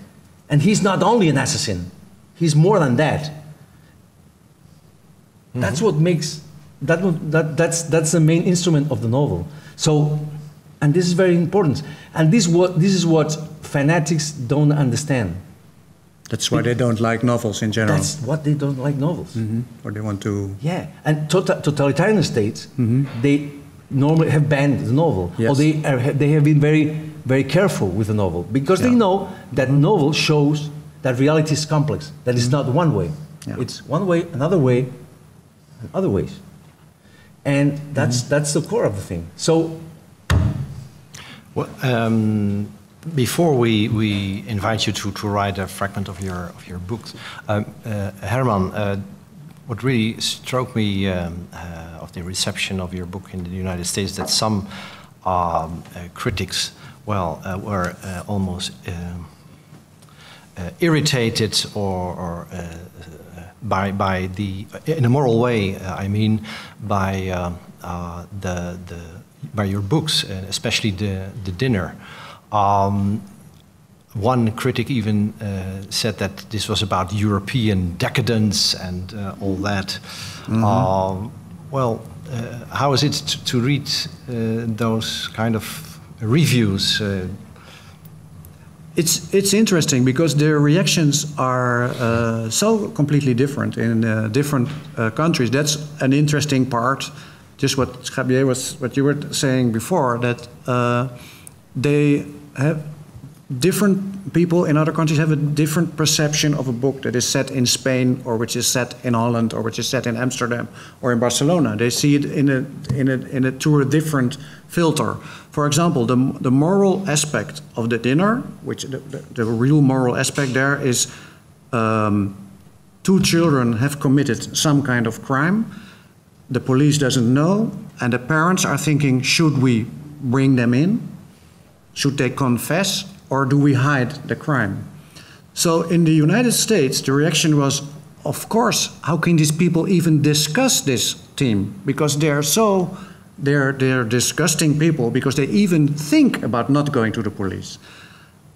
and he's not only an assassin; he's more than that. That's what makes that's the main instrument of the novel. So, and this is very important. And this is what fanatics don't understand. That's why they don't like novels in general. That's what they don't like novels. Or they want to... Yeah, and totalitarian states, they normally have banned the novel. Yes. Or they have been very, very careful with the novel. Because they know that novel shows that reality is complex. That it's not one way. Yeah. It's one way, another way, and other ways. And that's the core of the thing. So... Well, before we invite you to write a fragment of your books, Herman, what really struck me of the reception of your book in the United States, that some critics, were almost irritated or by the, in a moral way, I mean, by by your books, especially the dinner. One critic even said that this was about European decadence and all that. How is it to read those kind of reviews? It's interesting because the reactions are so completely different in different countries. That's an interesting part. Just what Javier what you were saying before, that they have different people in other countries have a different perception of a book that is set in Spain, or which is set in Holland, or which is set in Amsterdam or in Barcelona. They see it through a different filter. For example, the moral aspect of the dinner, which the real moral aspect there is, two children have committed some kind of crime. The police doesn't know, and the parents are thinking, should we bring them in? Should they confess, or do we hide the crime? So in the United States, the reaction was, of course, how can these people even discuss this theme? Because they're disgusting people, because they even think about not going to the police.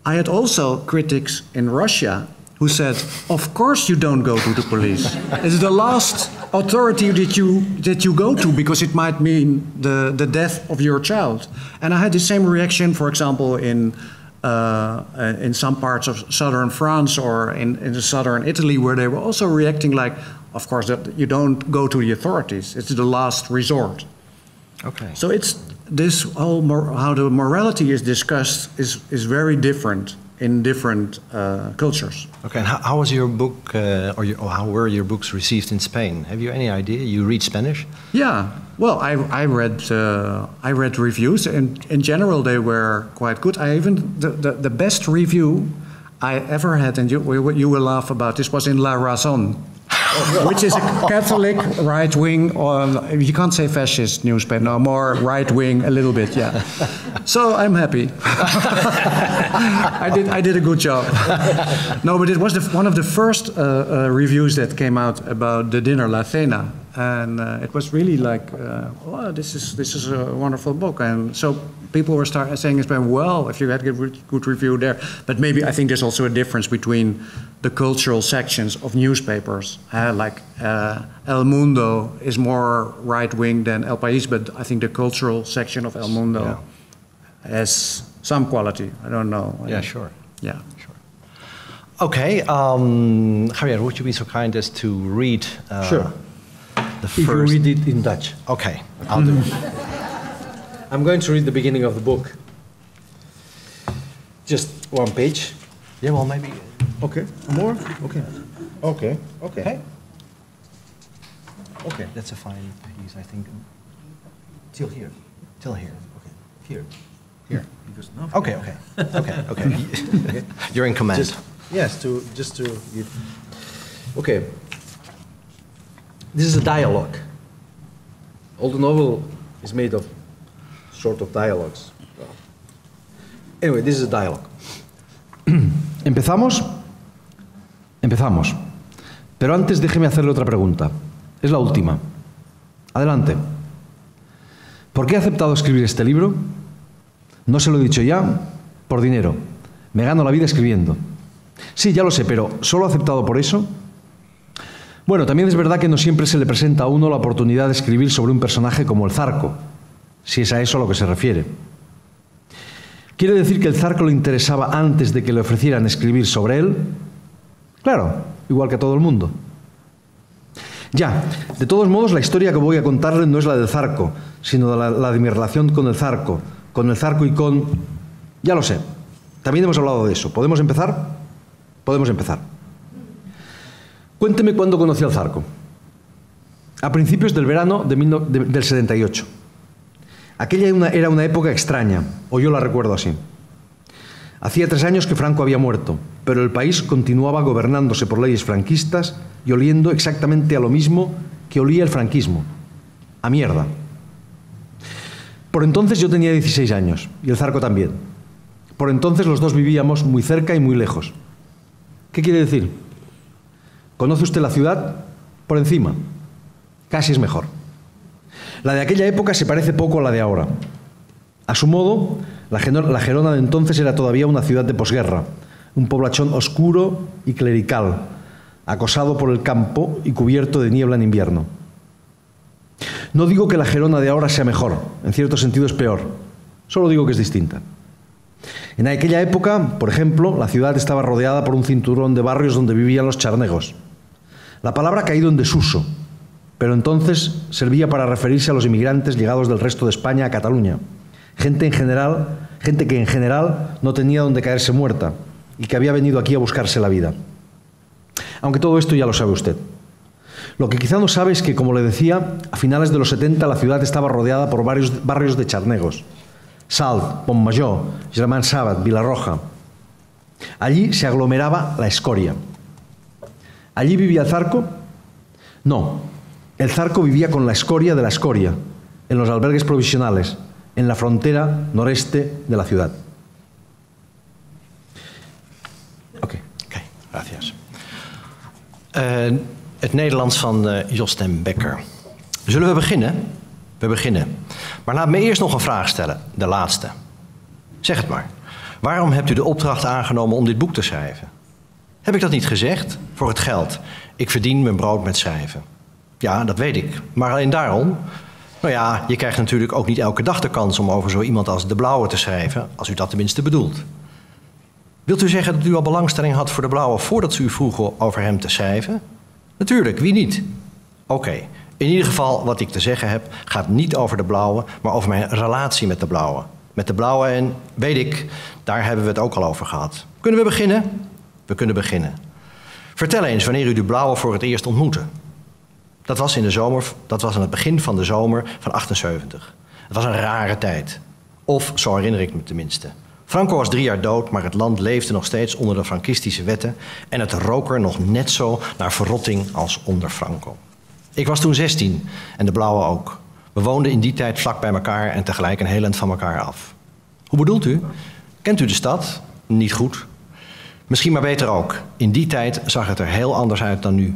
I had also critics in Russia who said, of course you don't go to the police. It's the last authority that you go to, because it might mean the death of your child. And I had the same reaction, for example, in some parts of southern France or in southern Italy, where they were also reacting like, of course, that you don't go to the authorities. It's the last resort. Okay. So it's this whole how the morality is discussed is very different in different cultures. Okay, and how was your book, or how were your books received in Spain? Have you any idea? You read Spanish? Yeah, well, I read reviews, and in general they were quite good. The best review I ever had, and you will laugh about this, was in La Razón, which is a Catholic right-wing, you can't say fascist newspaper, no, more right-wing a little bit, yeah. So I'm happy. I did a good job. No, but it was one of the first reviews that came out about the dinner, La Cena. And it was really like, oh, this is a wonderful book. And so people were saying in Spain, well, if you had a good review there. But maybe I think there's also a difference between the cultural sections of newspapers. Like El Mundo is more right-wing than El País, but I think the cultural section of El Mundo has some quality. I don't know. Yeah, sure. Yeah. Sure. Okay, Javier, would you be so kind as to read Sure. the If you first... read it in Dutch. Okay, I'll do it. I'm going to read the beginning of the book. Just one page. Yeah, well, maybe... Okay. More? Okay. Okay. Okay. Okay. Okay. That's a fine piece, I think. Till here. Till here. Okay. Here. Here. Because no. Okay, okay. Okay, okay. You're in command. Just to give. Okay. This is a dialogue. All the novel is made of sort of dialogues. Anyway, this is a dialogue. ¿Empezamos? Empezamos. Pero antes déjeme hacerle otra pregunta. Es la última. Adelante. ¿Por qué he aceptado escribir este libro? No se lo he dicho ya, por dinero. Me gano la vida escribiendo. Sí, ya lo sé, pero ¿solo he aceptado por eso? Bueno, también es verdad que no siempre se le presenta a uno la oportunidad de escribir sobre un personaje como el Zarco, si es a eso a lo que se refiere. ¿Quiere decir que el Zarco le interesaba antes de que le ofrecieran escribir sobre él? Claro, igual que a todo el mundo. Ya, de todos modos, la historia que voy a contarle no es la del Zarco, sino la de mi relación con el Zarco y con... Ya lo sé, también hemos hablado de eso. ¿Podemos empezar? Podemos empezar. Cuénteme cuándo conoció al Zarco. A principios del verano del 78. Aquella era una época extraña, o yo la recuerdo así. Hacía 3 años que Franco había muerto, pero el país continuaba gobernándose por leyes franquistas y oliendo exactamente a lo mismo que olía el franquismo, a mierda. Por entonces yo tenía 16 años, y el Zarco también. Por entonces los dos vivíamos muy cerca y muy lejos. ¿Qué quiere decir? ¿Conoce usted la ciudad? Por encima. Casi es mejor. La de aquella época se parece poco a la de ahora. A su modo, la Gerona de entonces era todavía una ciudad de posguerra, un poblachón oscuro y clerical, acosado por el campo y cubierto de niebla en invierno. No digo que la Gerona de ahora sea mejor, en cierto sentido es peor, solo digo que es distinta. En aquella época, por ejemplo, la ciudad estaba rodeada por un cinturón de barrios donde vivían los charnegos. La palabra ha caído en desuso, pero entonces servía para referirse a los inmigrantes llegados del resto de España a Cataluña. Gente que en general no tenía donde caerse muerta y que había venido aquí a buscarse la vida. Aunque todo esto ya lo sabe usted. Lo que quizá no sabe es que, como le decía, a finales de los 70 la ciudad estaba rodeada por varios barrios de charnegos. Salt, Montmajor, Germán Sabat, Vilarroja. Allí se aglomeraba la escoria. ¿Allí vivía el Zarco? No, el Zarco vivía con la escoria de la escoria, en los albergues provisionales, en la frontera noreste de la ciudad. Oké, gracias. Het Nederlands van Jos ten Bekker. Zullen we beginnen? We beginnen. Maar laat me eerst nog een vraag stellen, de laatste. Zeg het maar. Waarom hebt u de opdracht aangenomen om dit boek te schrijven? Heb ik dat niet gezegd? Voor het geld. Ik verdien mijn brood met schrijven. Ja, dat weet ik. Maar alleen daarom... Nou ja, je krijgt natuurlijk ook niet elke dag de kans om over zo iemand als De Blauwe te schrijven, als u dat tenminste bedoelt. Wilt u zeggen dat u al belangstelling had voor De Blauwe voordat ze u vroegen over hem te schrijven? Natuurlijk, wie niet? Oké. In ieder geval, wat ik te zeggen heb, gaat niet over De Blauwe, maar over mijn relatie met De Blauwe. Met De Blauwe en, weet ik, daar hebben we het ook al over gehad. Kunnen we beginnen? We kunnen beginnen. Vertel eens wanneer u De Blauwe voor het eerst ontmoette. Dat was aan het begin van de zomer van 78. Het was een rare tijd. Of, zo herinner ik me tenminste. Franco was 3 jaar dood, maar het land leefde nog steeds onder de frankistische wetten en het rook er nog net zo naar verrotting als onder Franco. Ik was toen 16 en De Blauwe ook. We woonden in die tijd vlak bij elkaar en tegelijk een heel eind van elkaar af. Hoe bedoelt u? Kent u de stad? Niet goed. Misschien maar beter ook. In die tijd zag het er heel anders uit dan nu.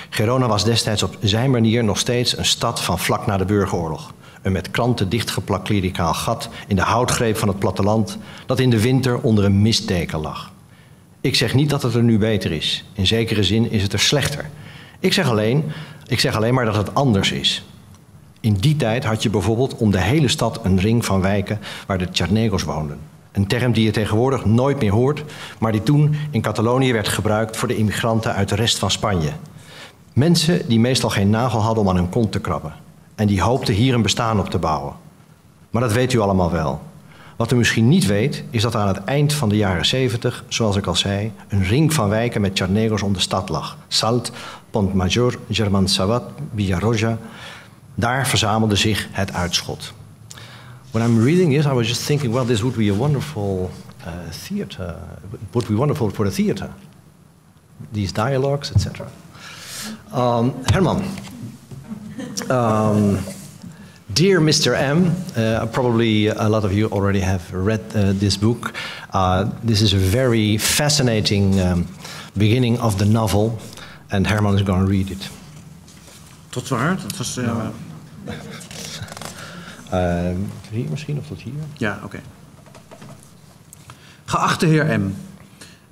Gerona was destijds op zijn manier nog steeds een stad van vlak na de burgeroorlog. Een met kranten dichtgeplakt klericaal gat in de houtgreep van het platteland dat in de winter onder een mistdeken lag. Ik zeg niet dat het er nu beter is. In zekere zin is het er slechter. Ik zeg alleen maar dat het anders is. In die tijd had je bijvoorbeeld om de hele stad een ring van wijken waar de Tjarnegos woonden. Een term die je tegenwoordig nooit meer hoort, maar die toen in Catalonië werd gebruikt voor de immigranten uit de rest van Spanje. Mensen die meestal geen nagel hadden om aan hun kont te krabben. En die hoopten hier een bestaan op te bouwen. Maar dat weet u allemaal wel. Wat u misschien niet weet, is dat aan het eind van de jaren 70, zoals ik al zei, een ring van wijken met Tjarnegos om de stad lag. Salt, Pontmajor, Germansawat, Villarroja. Daar verzamelde zich het uitschot. When I'm reading this, I was just thinking, well, this would be a wonderful theater. It would be wonderful for the theater. These dialogues, etc. Herman. Dear Mr. M, probably a lot of you already have read this book. This is a very fascinating beginning of the novel, and Herman is going to read it. Tot waar? Dat was... Hier misschien, of tot hier? Ja, oké. Geachte heer M,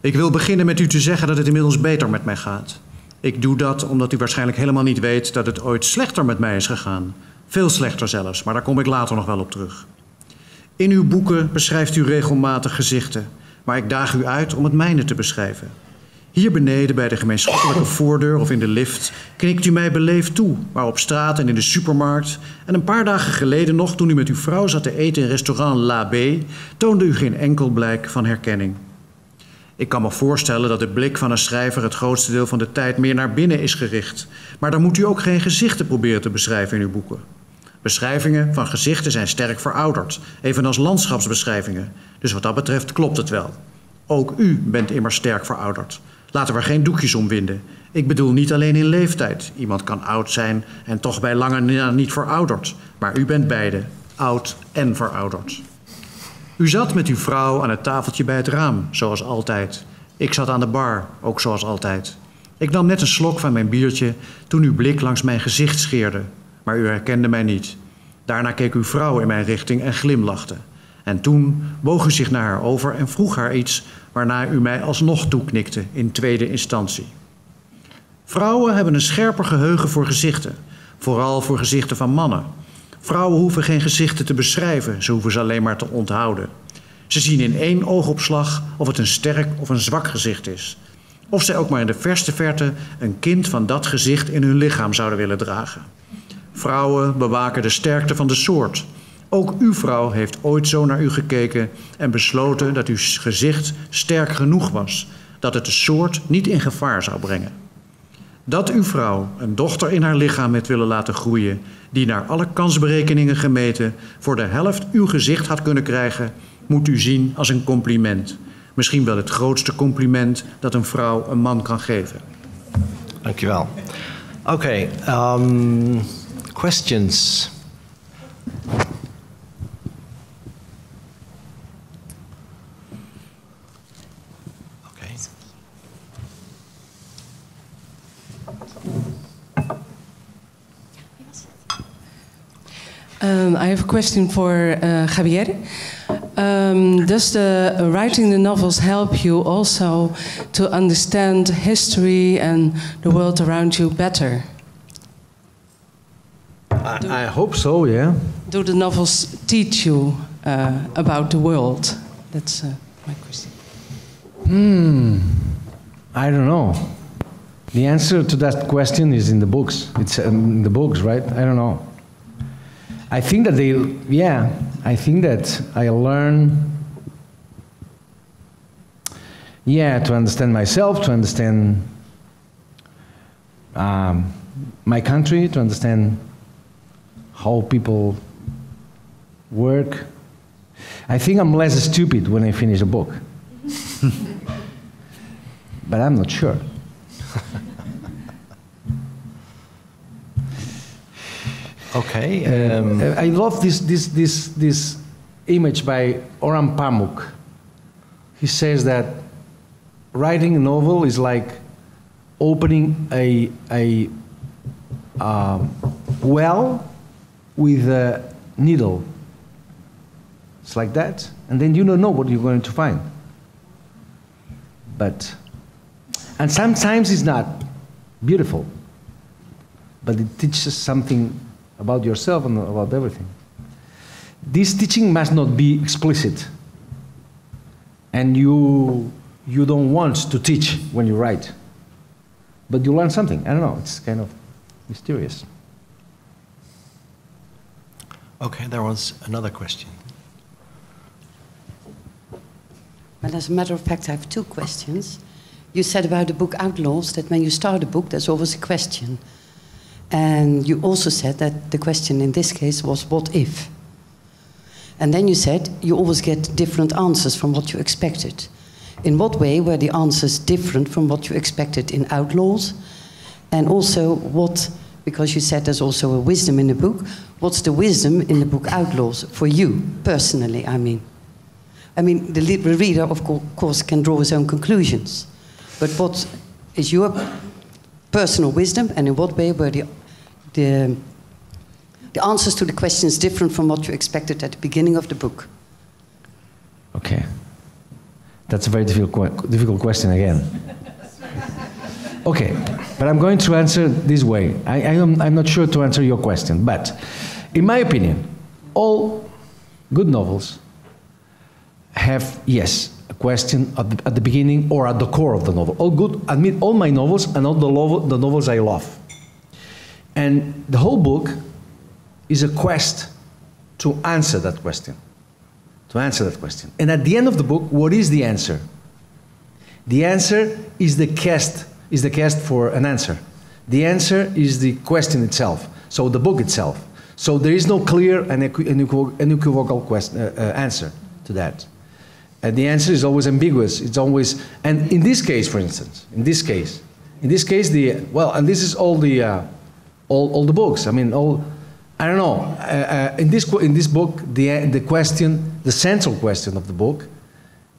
ik wil beginnen met u te zeggen dat het inmiddels beter met mij gaat. Ik doe dat omdat u waarschijnlijk helemaal niet weet dat het ooit slechter met mij is gegaan. Veel slechter zelfs, maar daar kom ik later nog wel op terug. In uw boeken beschrijft u regelmatig gezichten, maar ik daag u uit om het mijne te beschrijven. Hier beneden bij de gemeenschappelijke voordeur of in de lift knikt u mij beleefd toe, maar op straat en in de supermarkt. En een paar dagen geleden nog, toen u met uw vrouw zat te eten in restaurant La B, toonde u geen enkel blijk van herkenning. Ik kan me voorstellen dat de blik van een schrijver het grootste deel van de tijd meer naar binnen is gericht. Maar dan moet u ook geen gezichten proberen te beschrijven in uw boeken. Beschrijvingen van gezichten zijn sterk verouderd, evenals landschapsbeschrijvingen. Dus wat dat betreft klopt het wel. Ook u bent immers sterk verouderd. Laten we er geen doekjes om winden. Ik bedoel niet alleen in leeftijd. Iemand kan oud zijn en toch bij lange na niet verouderd. Maar u bent beide, oud en verouderd. U zat met uw vrouw aan het tafeltje bij het raam, zoals altijd. Ik zat aan de bar, ook zoals altijd. Ik nam net een slok van mijn biertje toen uw blik langs mijn gezicht scheerde. Maar u herkende mij niet. Daarna keek uw vrouw in mijn richting en glimlachte. En toen boog u zich naar haar over en vroeg haar iets, waarna u mij alsnog toeknikte in tweede instantie. Vrouwen hebben een scherper geheugen voor gezichten, vooral voor gezichten van mannen. Vrouwen hoeven geen gezichten te beschrijven, ze hoeven ze alleen maar te onthouden. Ze zien in één oogopslag of het een sterk of een zwak gezicht is. Of zij ook maar in de verste verte een kind van dat gezicht in hun lichaam zouden willen dragen. Vrouwen bewaken de sterkte van de soort. Ook uw vrouw heeft ooit zo naar u gekeken en besloten dat uw gezicht sterk genoeg was, dat het de soort niet in gevaar zou brengen. Dat uw vrouw een dochter in haar lichaam heeft willen laten groeien, die naar alle kansberekeningen gemeten voor de helft uw gezicht had kunnen krijgen, moet u zien als een compliment. Misschien wel het grootste compliment dat een vrouw een man kan geven. Dankjewel. Oké, questions? I have a question for Javier. Does the writing the novels help you also to understand history and the world around you better? I hope so, yeah. Do the novels teach you about the world? That's my question. I don't know. The answer to that question is in the books. It's in the books, right? I don't know. I think that I think that I learn, to understand myself, to understand my country, to understand how people work. I think I'm less stupid when I finish a book. But I'm not sure. Okay. I love this image by Orhan Pamuk. He says that writing a novel is like opening a well with a needle. It's like that, and then you don't know what you're going to find. And sometimes it's not beautiful, but it teaches something about yourself and about everything. This teaching must not be explicit. And you don't want to teach when you write. But you learn something. I don't know, it's kind of mysterious. Okay, there was another question. Well, as a matter of fact, I have two questions. You said about the book Outlaws that when you start a book, there's always a question. And you also said that the question in this case was, what if? And then you said you always get different answers from what you expected. In what way were the answers different from what you expected in Outlaws? And also what, because you said there's also a wisdom in the book, what's the wisdom in the book Outlaws for you, personally, I mean? I mean, the reader, of course, can draw his own conclusions. But what is your personal wisdom, and in what way were the answers to the questions different from what you expected at the beginning of the book? Okay. That's a very difficult question again. Okay, but I'm going to answer this way. I'm not sure to answer your question, but in my opinion, all good novels have, yes, a question at the beginning or at the core of the novel. All my novels and all the novels I love. And the whole book is a quest to answer that question. And at the end of the book, what is the answer? The answer is the quest for an answer. The answer is the question itself, so the book itself. So there is no clear and unequivocal answer to that. And the answer is always ambiguous. It's always, and in this case, for instance, in this case, and this is all the books. I mean, I don't know. In this book, the central question of the book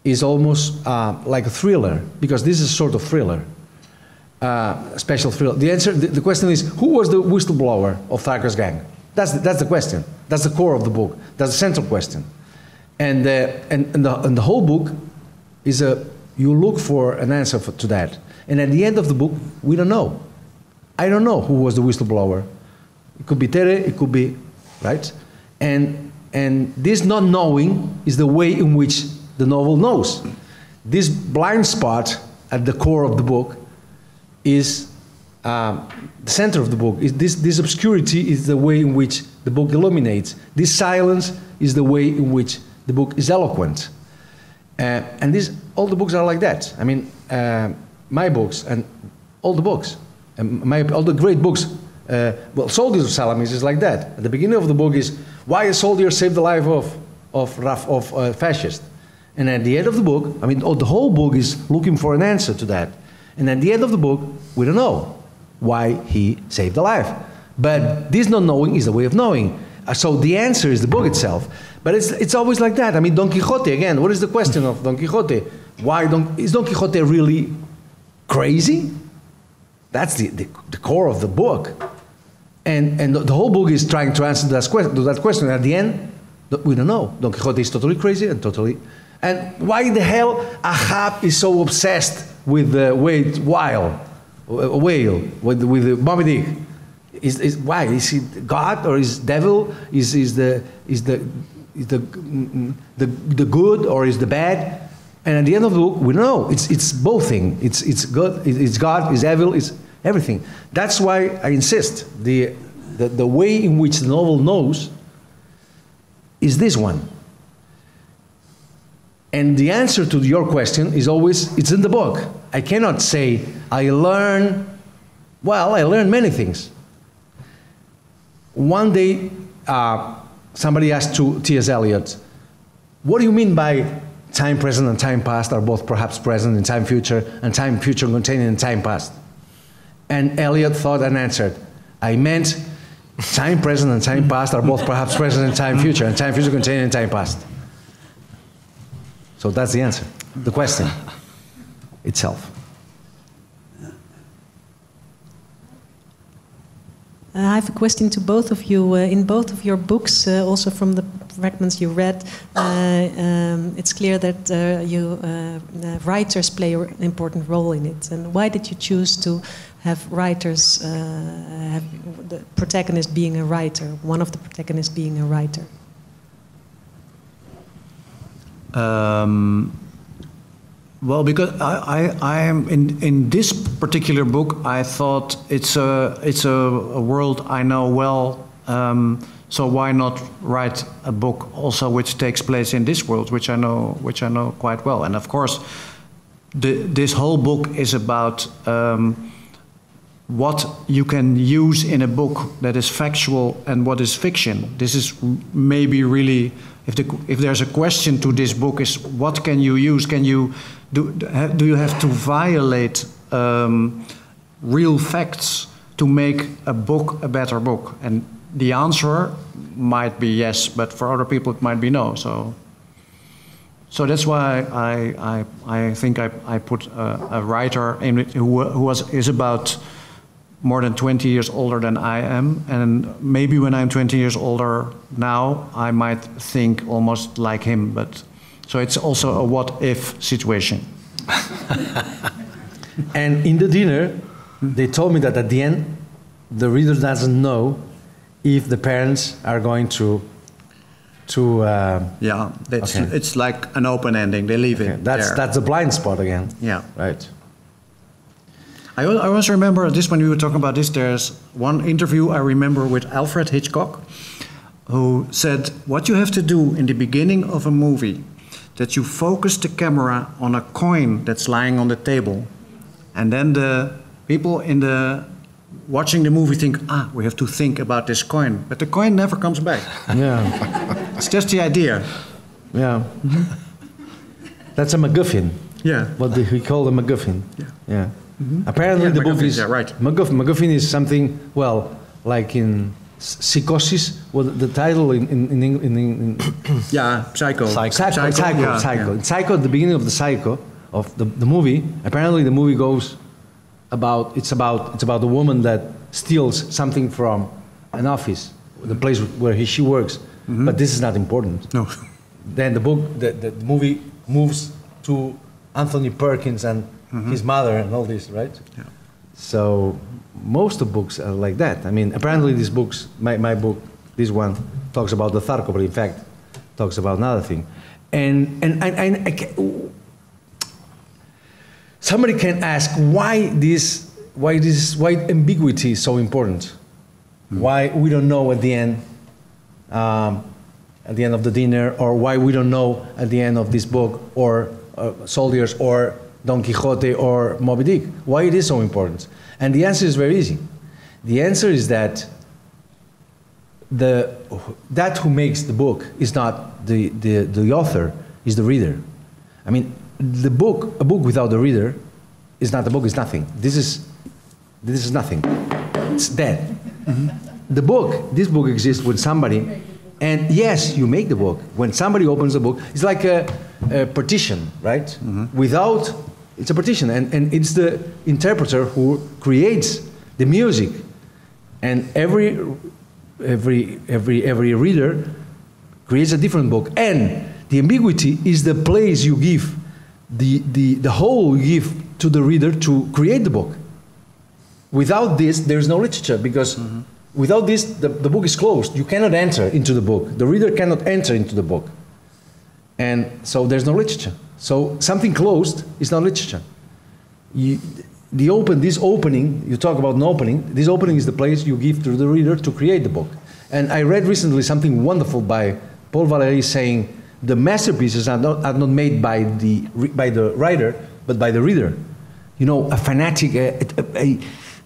is almost like a thriller, because this is a sort of thriller, a special thriller. The question is, who was the whistleblower of Cercas' gang? That's the question. That's the core of the book. That's the central question. And the whole book is you look for an answer to that. And at the end of the book, we don't know. I don't know who was the whistleblower. It could be Tere, it could be, right? And this not knowing is the way in which the novel knows. This blind spot at the core of the book is the center of the book. This obscurity is the way in which the book illuminates. This silence is the way in which the book is eloquent. And all the books are like that. I mean, my books and all the books, all the great books, well, Soldiers of Salamis is like that. At the beginning of the book is why a soldier saved the life of a fascist. And at the end of the book, I mean, the whole book is looking for an answer to that. And at the end of the book, we don't know why he saved the life. But this not knowing is the way of knowing. So the answer is the book itself. But it's always like that. I mean, Don Quixote, again, what is the question of Don Quixote? Is Don Quixote really crazy? That's the core of the book. And the whole book is trying to answer that question. At the end, we don't know. Don Quixote is totally crazy and totally... And why the hell Ahab is so obsessed with the whale, with Moby Dick? Why? Is he God or is devil? Is the good or is the bad? And at the end of the book, we don't know. It's both things. It's good. It's God. It's evil. It's everything. That's why I insist. The way in which the novel knows is this one. And the answer to your question is always, it's in the book. I cannot say, I learned many things. One day, somebody asked to T.S. Eliot, what do you mean by time present and time past are both perhaps present in time future and time future contained in time past? And Eliot thought and answered, I meant time present and time past are both perhaps present in time future and time future contained in time past. So that's the answer, the question itself. I have a question to both of you. In both of your books, also from the fragments you read, it's clear that writers play an important role in it. And why did you choose to have writers, have the protagonist being a writer, one of the protagonists being a writer? Well, because I am in this particular book, I thought it's a world I know well. So why not write a book also which takes place in this world, which I know quite well? And of course, this whole book is about what you can use in a book that is factual and what is fiction. This is maybe really, if there's a question to this book, is what can you use? Can you do you have to violate real facts to make a book a better book? And the answer might be yes, but for other people it might be no. So that's why I think I put a writer in it who is about more than 20 years older than I am, and maybe when I'm 20 years older now, I might think almost like him. But so it's also a what-if situation. And in the dinner, they told me that at the end, the reader doesn't know if the parents are going to. Yeah, okay. It's like an open ending. They leave it. That's a blind spot again. Yeah. Right. I also remember this when we were talking about this. There's one interview I remember with Alfred Hitchcock, who said, "What you have to do in the beginning of a movie, that you focus the camera on a coin that's lying on the table, and then the people watching the movie think, we have to think about this coin, but the coin never comes back." Yeah. It's just the idea. Yeah. That's a MacGuffin. Yeah. What we call a MacGuffin. Yeah. Yeah. Mm-hmm. Apparently, the book is right. MacGuffin is something, well, like in Psychosis. Well, the title in yeah, Psycho. Psycho. In Psycho, at the beginning of the Psycho of the movie, apparently the movie goes about it's about a woman that steals something from an office, the place where she works. Mm-hmm. But this is not important. No. Then the movie moves to Anthony Perkins and his mother and all this, right? Yeah. So most of books are like that. I mean, apparently these books, my book, this one, talks about the Tharko, but in fact talks about another thing. And somebody can ask why ambiguity is so important. Why we don't know at the end of the dinner, or why we don't know at the end of this book, or Soldiers, or Don Quixote, or Moby Dick. Why it is so important? And the answer is very easy. The answer is that that who makes the book is not the author, is the reader. I mean, a book without the reader is not a book, it's nothing. This is nothing. It's dead. Mm-hmm. This book exists when somebody, and yes, you make the book. When somebody opens the book, it's like a partition, right? Mm-hmm. It's a partition, and it's the interpreter who creates the music, and every reader creates a different book, and the ambiguity is the place you give, the whole you give to the reader to create the book. Without this, there's no literature, because without this, the book is closed. You cannot enter into the book. The reader cannot enter into the book. And so there's no literature. So something closed is not literature. This opening, you talk about an opening, this opening is the place you give to the reader to create the book. And I read recently something wonderful by Paul Valéry saying the masterpieces are not made by the writer, but by the reader. You know, a fanatic,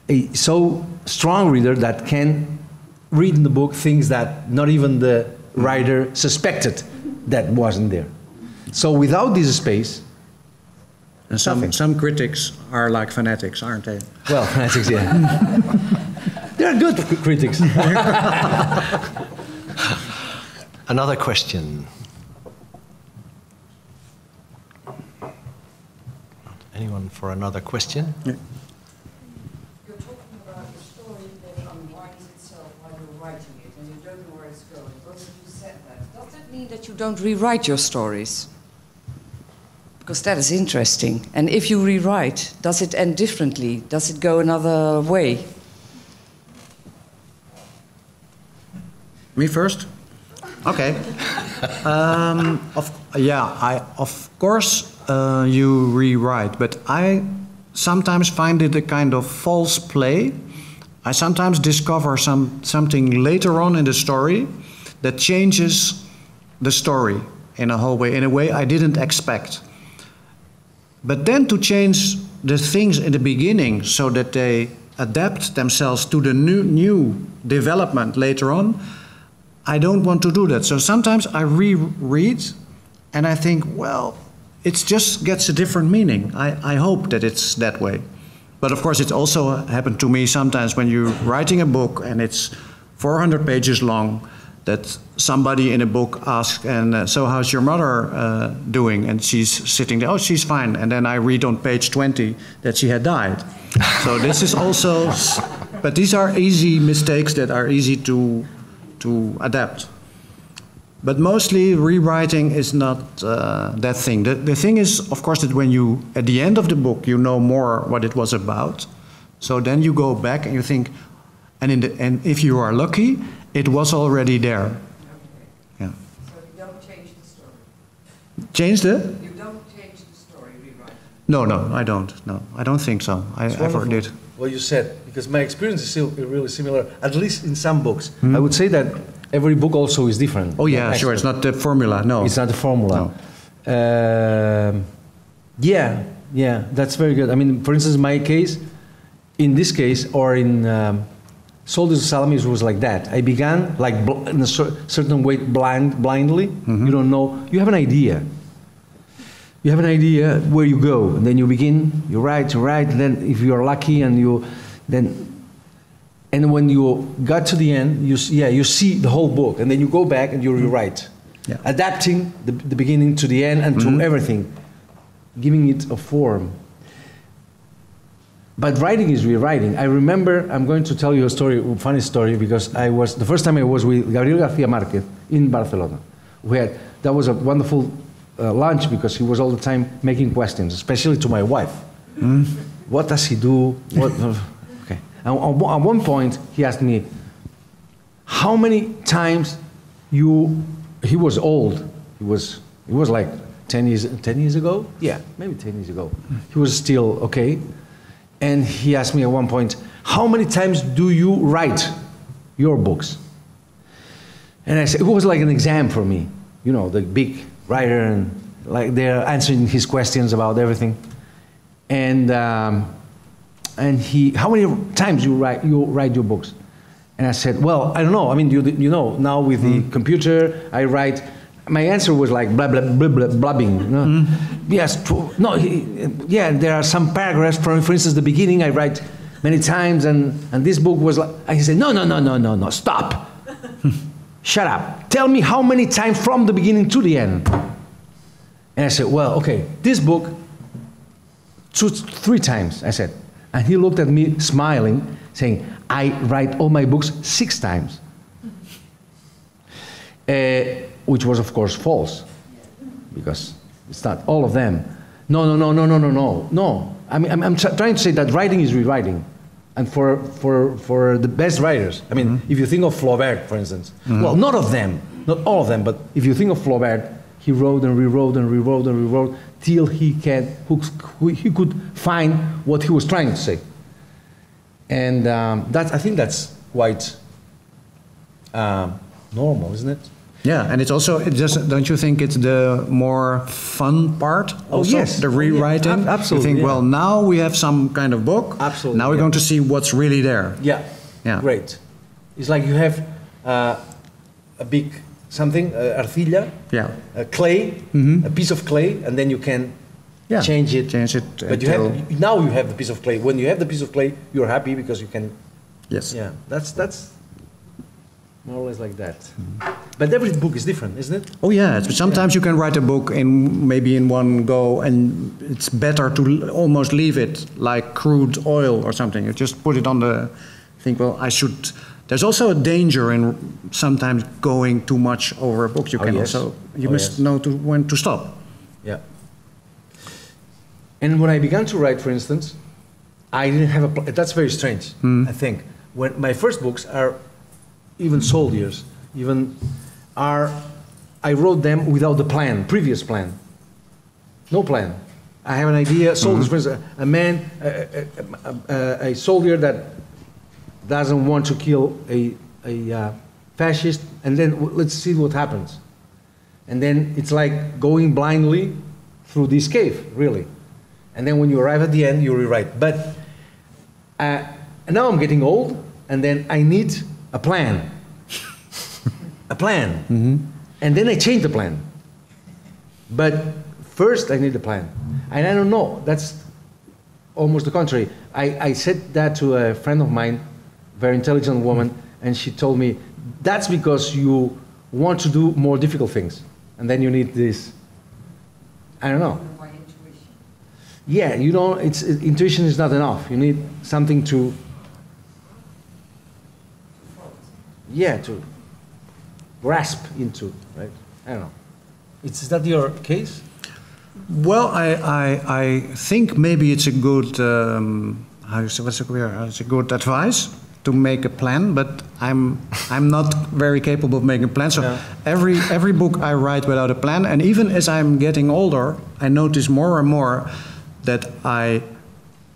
a so strong reader that can read in the book things that not even the writer suspected that wasn't there. So without this space, and some critics are like fanatics, aren't they? Well, fanatics, yeah. They're good critics. Another question. Anyone for another question? Yeah. You're talking about a story that unwinds itself while you're writing it, and you don't know where it's going. Both of you said that. Does that mean that you don't rewrite your stories? Because that is interesting. And if you rewrite, does it end differently? Does it go another way? Me first? Okay. Of course you rewrite, but I sometimes find it a kind of false play. I sometimes discover something later on in the story that changes the story in a whole way, in a way I didn't expect. But then to change the things in the beginning so that they adapt themselves to the new development later on, I don't want to do that. So sometimes I reread and I think, well, it just gets a different meaning. I hope that it's that way. But of course, it also happened to me sometimes when you're writing a book and it's 400 pages long, that somebody in a book asks, and so how's your mother doing? And she's sitting there, oh, she's fine. And then I read on page 20 that she had died. So this is also, but these are easy mistakes that are easy to adapt. But mostly rewriting is not that thing. The thing is, of course, that when you, at the end of the book, you know more what it was about. So then you go back and you think, and if you are lucky, it was already there. Okay. Yeah. So you don't change the story? Change the? You don't change the story, rewrite? No, I don't. No, I don't think so. I ever did. What you said, because my experience is still really similar, at least in some books. I would say that every book also is different. Oh yeah, sure. It's not the formula. No, it's not the formula. No. Yeah, that's very good. I mean, for instance, my case, in this case, or in Soldiers of Salami, was like that. I began like in a certain way, blindly. You don't know. You have an idea. You have an idea where you go, and then you begin. You write, and then if you are lucky, and when you got to the end, you see the whole book, and then you go back and you rewrite, adapting the beginning to the end and to everything, giving it a form. But writing is rewriting. I remember, I'm going to tell you a funny story, because the first time I was with Gabriel García Márquez in Barcelona. That was a wonderful lunch, because he was all the time making questions, especially to my wife. What does he do? Okay. And at one point, he asked me, how many times he was old. He was like 10 years ago? Yeah, maybe 10 years ago. He was still okay. And he asked me at one point, how many times do you write your books? And I said, it was like an exam for me. You know, the big writer, and like they're answering his questions about everything. And how many times you write your books? And I said, well, I don't know. I mean, you know, now with the computer, I write. My answer was like blah blah blah blah blabbing. You know? Yes, there are some paragraphs. For instance, the beginning I write many times, and this book was like. I said, no, stop, shut up. Tell me how many times from the beginning to the end. And I said, well, okay, this book 3 times. I said, and he looked at me smiling, saying, I write all my books 6 times. Which was, of course, false, because it's not all of them. No. I mean, I'm trying to say that writing is rewriting, and for the best writers. I mean, if you think of Flaubert, for instance, well, not all of them, but if you think of Flaubert, he wrote and rewrote till he could find what he was trying to say, and I think that's quite normal, isn't it? Yeah, and it's also, don't you think it's the more fun part also? Yes. The rewriting? Yeah, absolutely. You think, well, now we have some kind of book. Absolutely. Now we're going to see what's really there. Yeah. Great. It's like you have a big something, arcilla, clay, a piece of clay, and then you can change it. But now you have the piece of clay. When you have the piece of clay, you're happy because you can. Yes. Yeah, that's more or less like that. But every book is different, isn't it? Oh yeah, sometimes you can write a book maybe in one go, and it's better to almost leave it like crude oil or something. You just put it on think, well, I should. There's also a danger in sometimes going too much over a book. You must know when to stop. Yeah. And when I began to write, for instance, I didn't have a that's very strange, I think. When my first books are even soldiers, I wrote them without the plan, previous plan. No plan. I have an idea, soldiers, for instance, a soldier that doesn't want to kill a fascist, and then let's see what happens. And then it's like going blindly through this cave, really. And then when you arrive at the end, you rewrite. But now I'm getting old, and then I need a plan. A plan. And then I change the plan. But first I need a plan. And I don't know, that's almost the contrary. I said that to a friend of mine, very intelligent woman, and she told me, that's because you want to do more difficult things. And then you need this, I don't know. Yeah, you know, intuition is not enough. You need something to, to grasp into, right? I don't know. Is that your case? Well, I think maybe it's a good, it's a good advice to make a plan, but I'm not very capable of making a plan. So every book I write without a plan, and even as I'm getting older, I notice more and more that I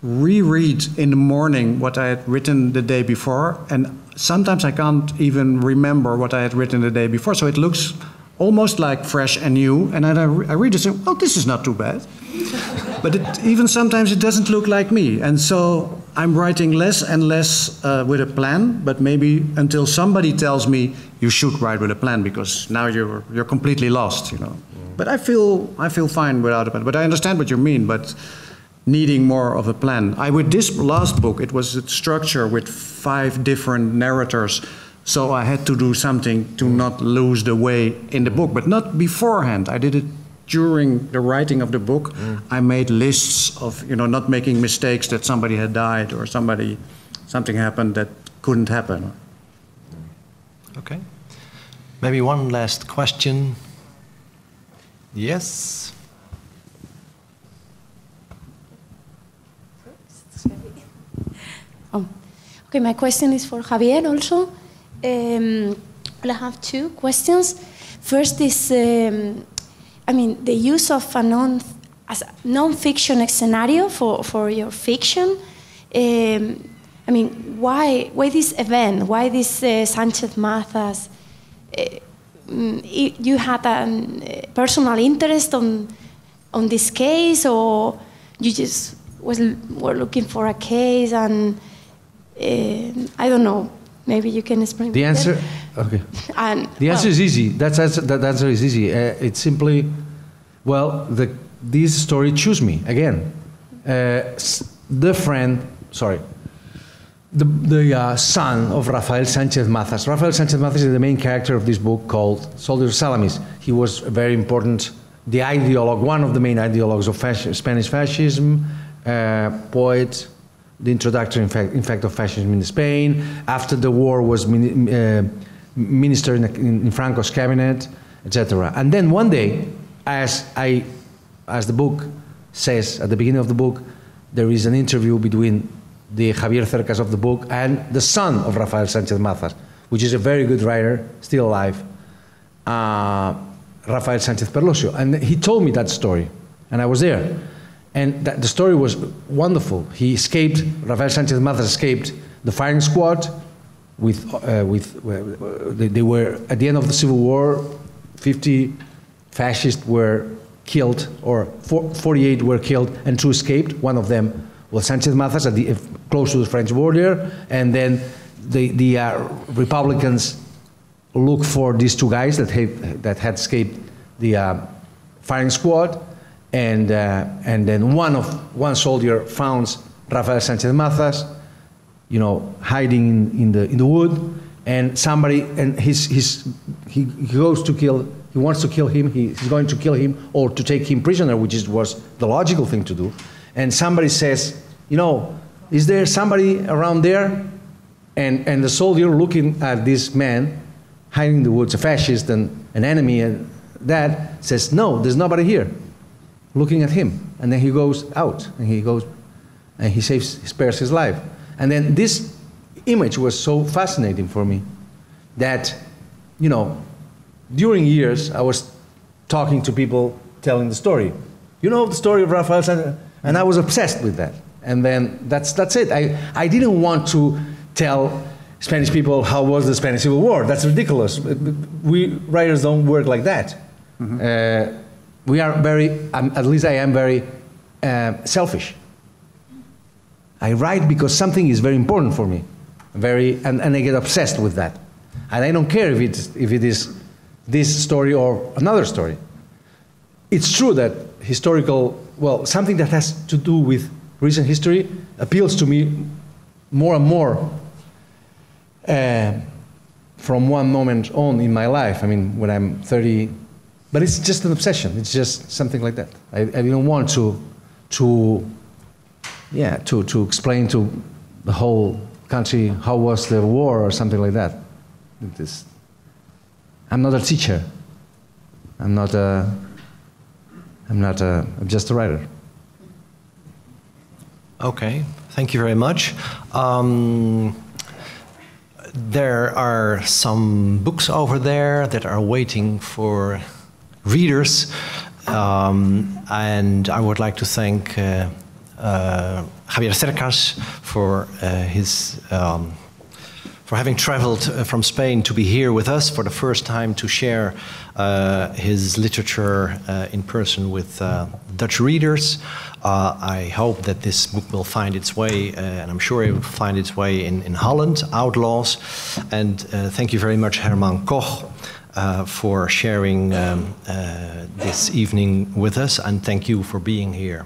reread in the morning what I had written the day before, and sometimes I can't even remember what I had written the day before, so it looks almost like fresh and new, and then I read it and say, well, this is not too bad. But even sometimes it doesn't look like me, and so I'm writing less and less with a plan, but maybe until somebody tells me you should write with a plan, because now you're completely lost, you know. But I feel fine without a plan. But I understand what you mean, but needing more of a plan. With this last book, it was a structure with 5 different narrators, so I had to do something to not lose the way in the book, but not beforehand. I did it during the writing of the book. I made lists of, you know, not making mistakes that somebody had died or something happened that couldn't happen. Okay. Maybe one last question. Yes. Okay, my question is for Javier also. I have 2 questions. First is, the use of a non-fiction scenario for your fiction. Why this event? Why this Sanchez Mazas? You had a personal interest on this case, or you just were looking for a case, and I don't know. Maybe you can explain. The answer, okay. The answer is easy. That answer is easy. It's simply, this story chose me again. The son of Rafael Sanchez Mazas. Rafael Sanchez Mazas is the main character of this book called Soldiers of Salamis. He was very important, one of the main ideologues of Spanish fascism, poet, the introductor, in fact, of fascism in Spain. After the war, was minister in Franco's cabinet, etc. And then one day, as the book says at the beginning of the book, there is an interview between the Javier Cercas of the book and the son of Rafael Sanchez Mazas, which is a very good writer, still alive, Rafael Sanchez Perlosio. And he told me that story, and I was there. And the story was wonderful. He escaped, Rafael Sanchez Mazas escaped the firing squad they were, at the end of the Civil War, 50 fascists were killed, or 48 were killed, and 2 escaped. One of them was Sanchez Mazas close to the French border, and then the Republicans looked for these 2 guys that had escaped the firing squad. And then one soldier found Rafael Sanchez Mazas, hiding in the wood, and he goes to kill. He wants to kill him. He's going to kill him or to take him prisoner, which was the logical thing to do. And somebody says, is there somebody around there? And the soldier, looking at this man hiding in the woods, a fascist and an enemy, and that says, no, there's nobody here. Looking at him. and then he goes out, and he spares his life. And then this image was so fascinating for me that, you know, during years I was talking to people telling the story. You know the story of Rafael, and I was obsessed with that. And then that's it. I didn't want to tell Spanish people how was the Spanish Civil War. That's ridiculous. We writers don't work like that. Mm-hmm. We are very, at least I am very selfish. I write because something is very important for me, and I get obsessed with that. And I don't care if it is this story or another story. It's true that something that has to do with recent history appeals to me more and more from one moment on in my life. I mean, when I'm 30, but it's just an obsession. It's just something like that. I didn't want to explain to the whole country how was the war or something like that. I'm not a teacher. I'm just a writer. Okay, thank you very much. There are some books over there that are waiting for readers, and I would like to thank Javier Cercas for having traveled from Spain to be here with us for the first time to share his literature in person with Dutch readers. I hope that this book will find its way, and I'm sure it will find its way in Holland, Outlaws. And thank you very much, Herman Koch, for sharing this evening with us, and thank you for being here.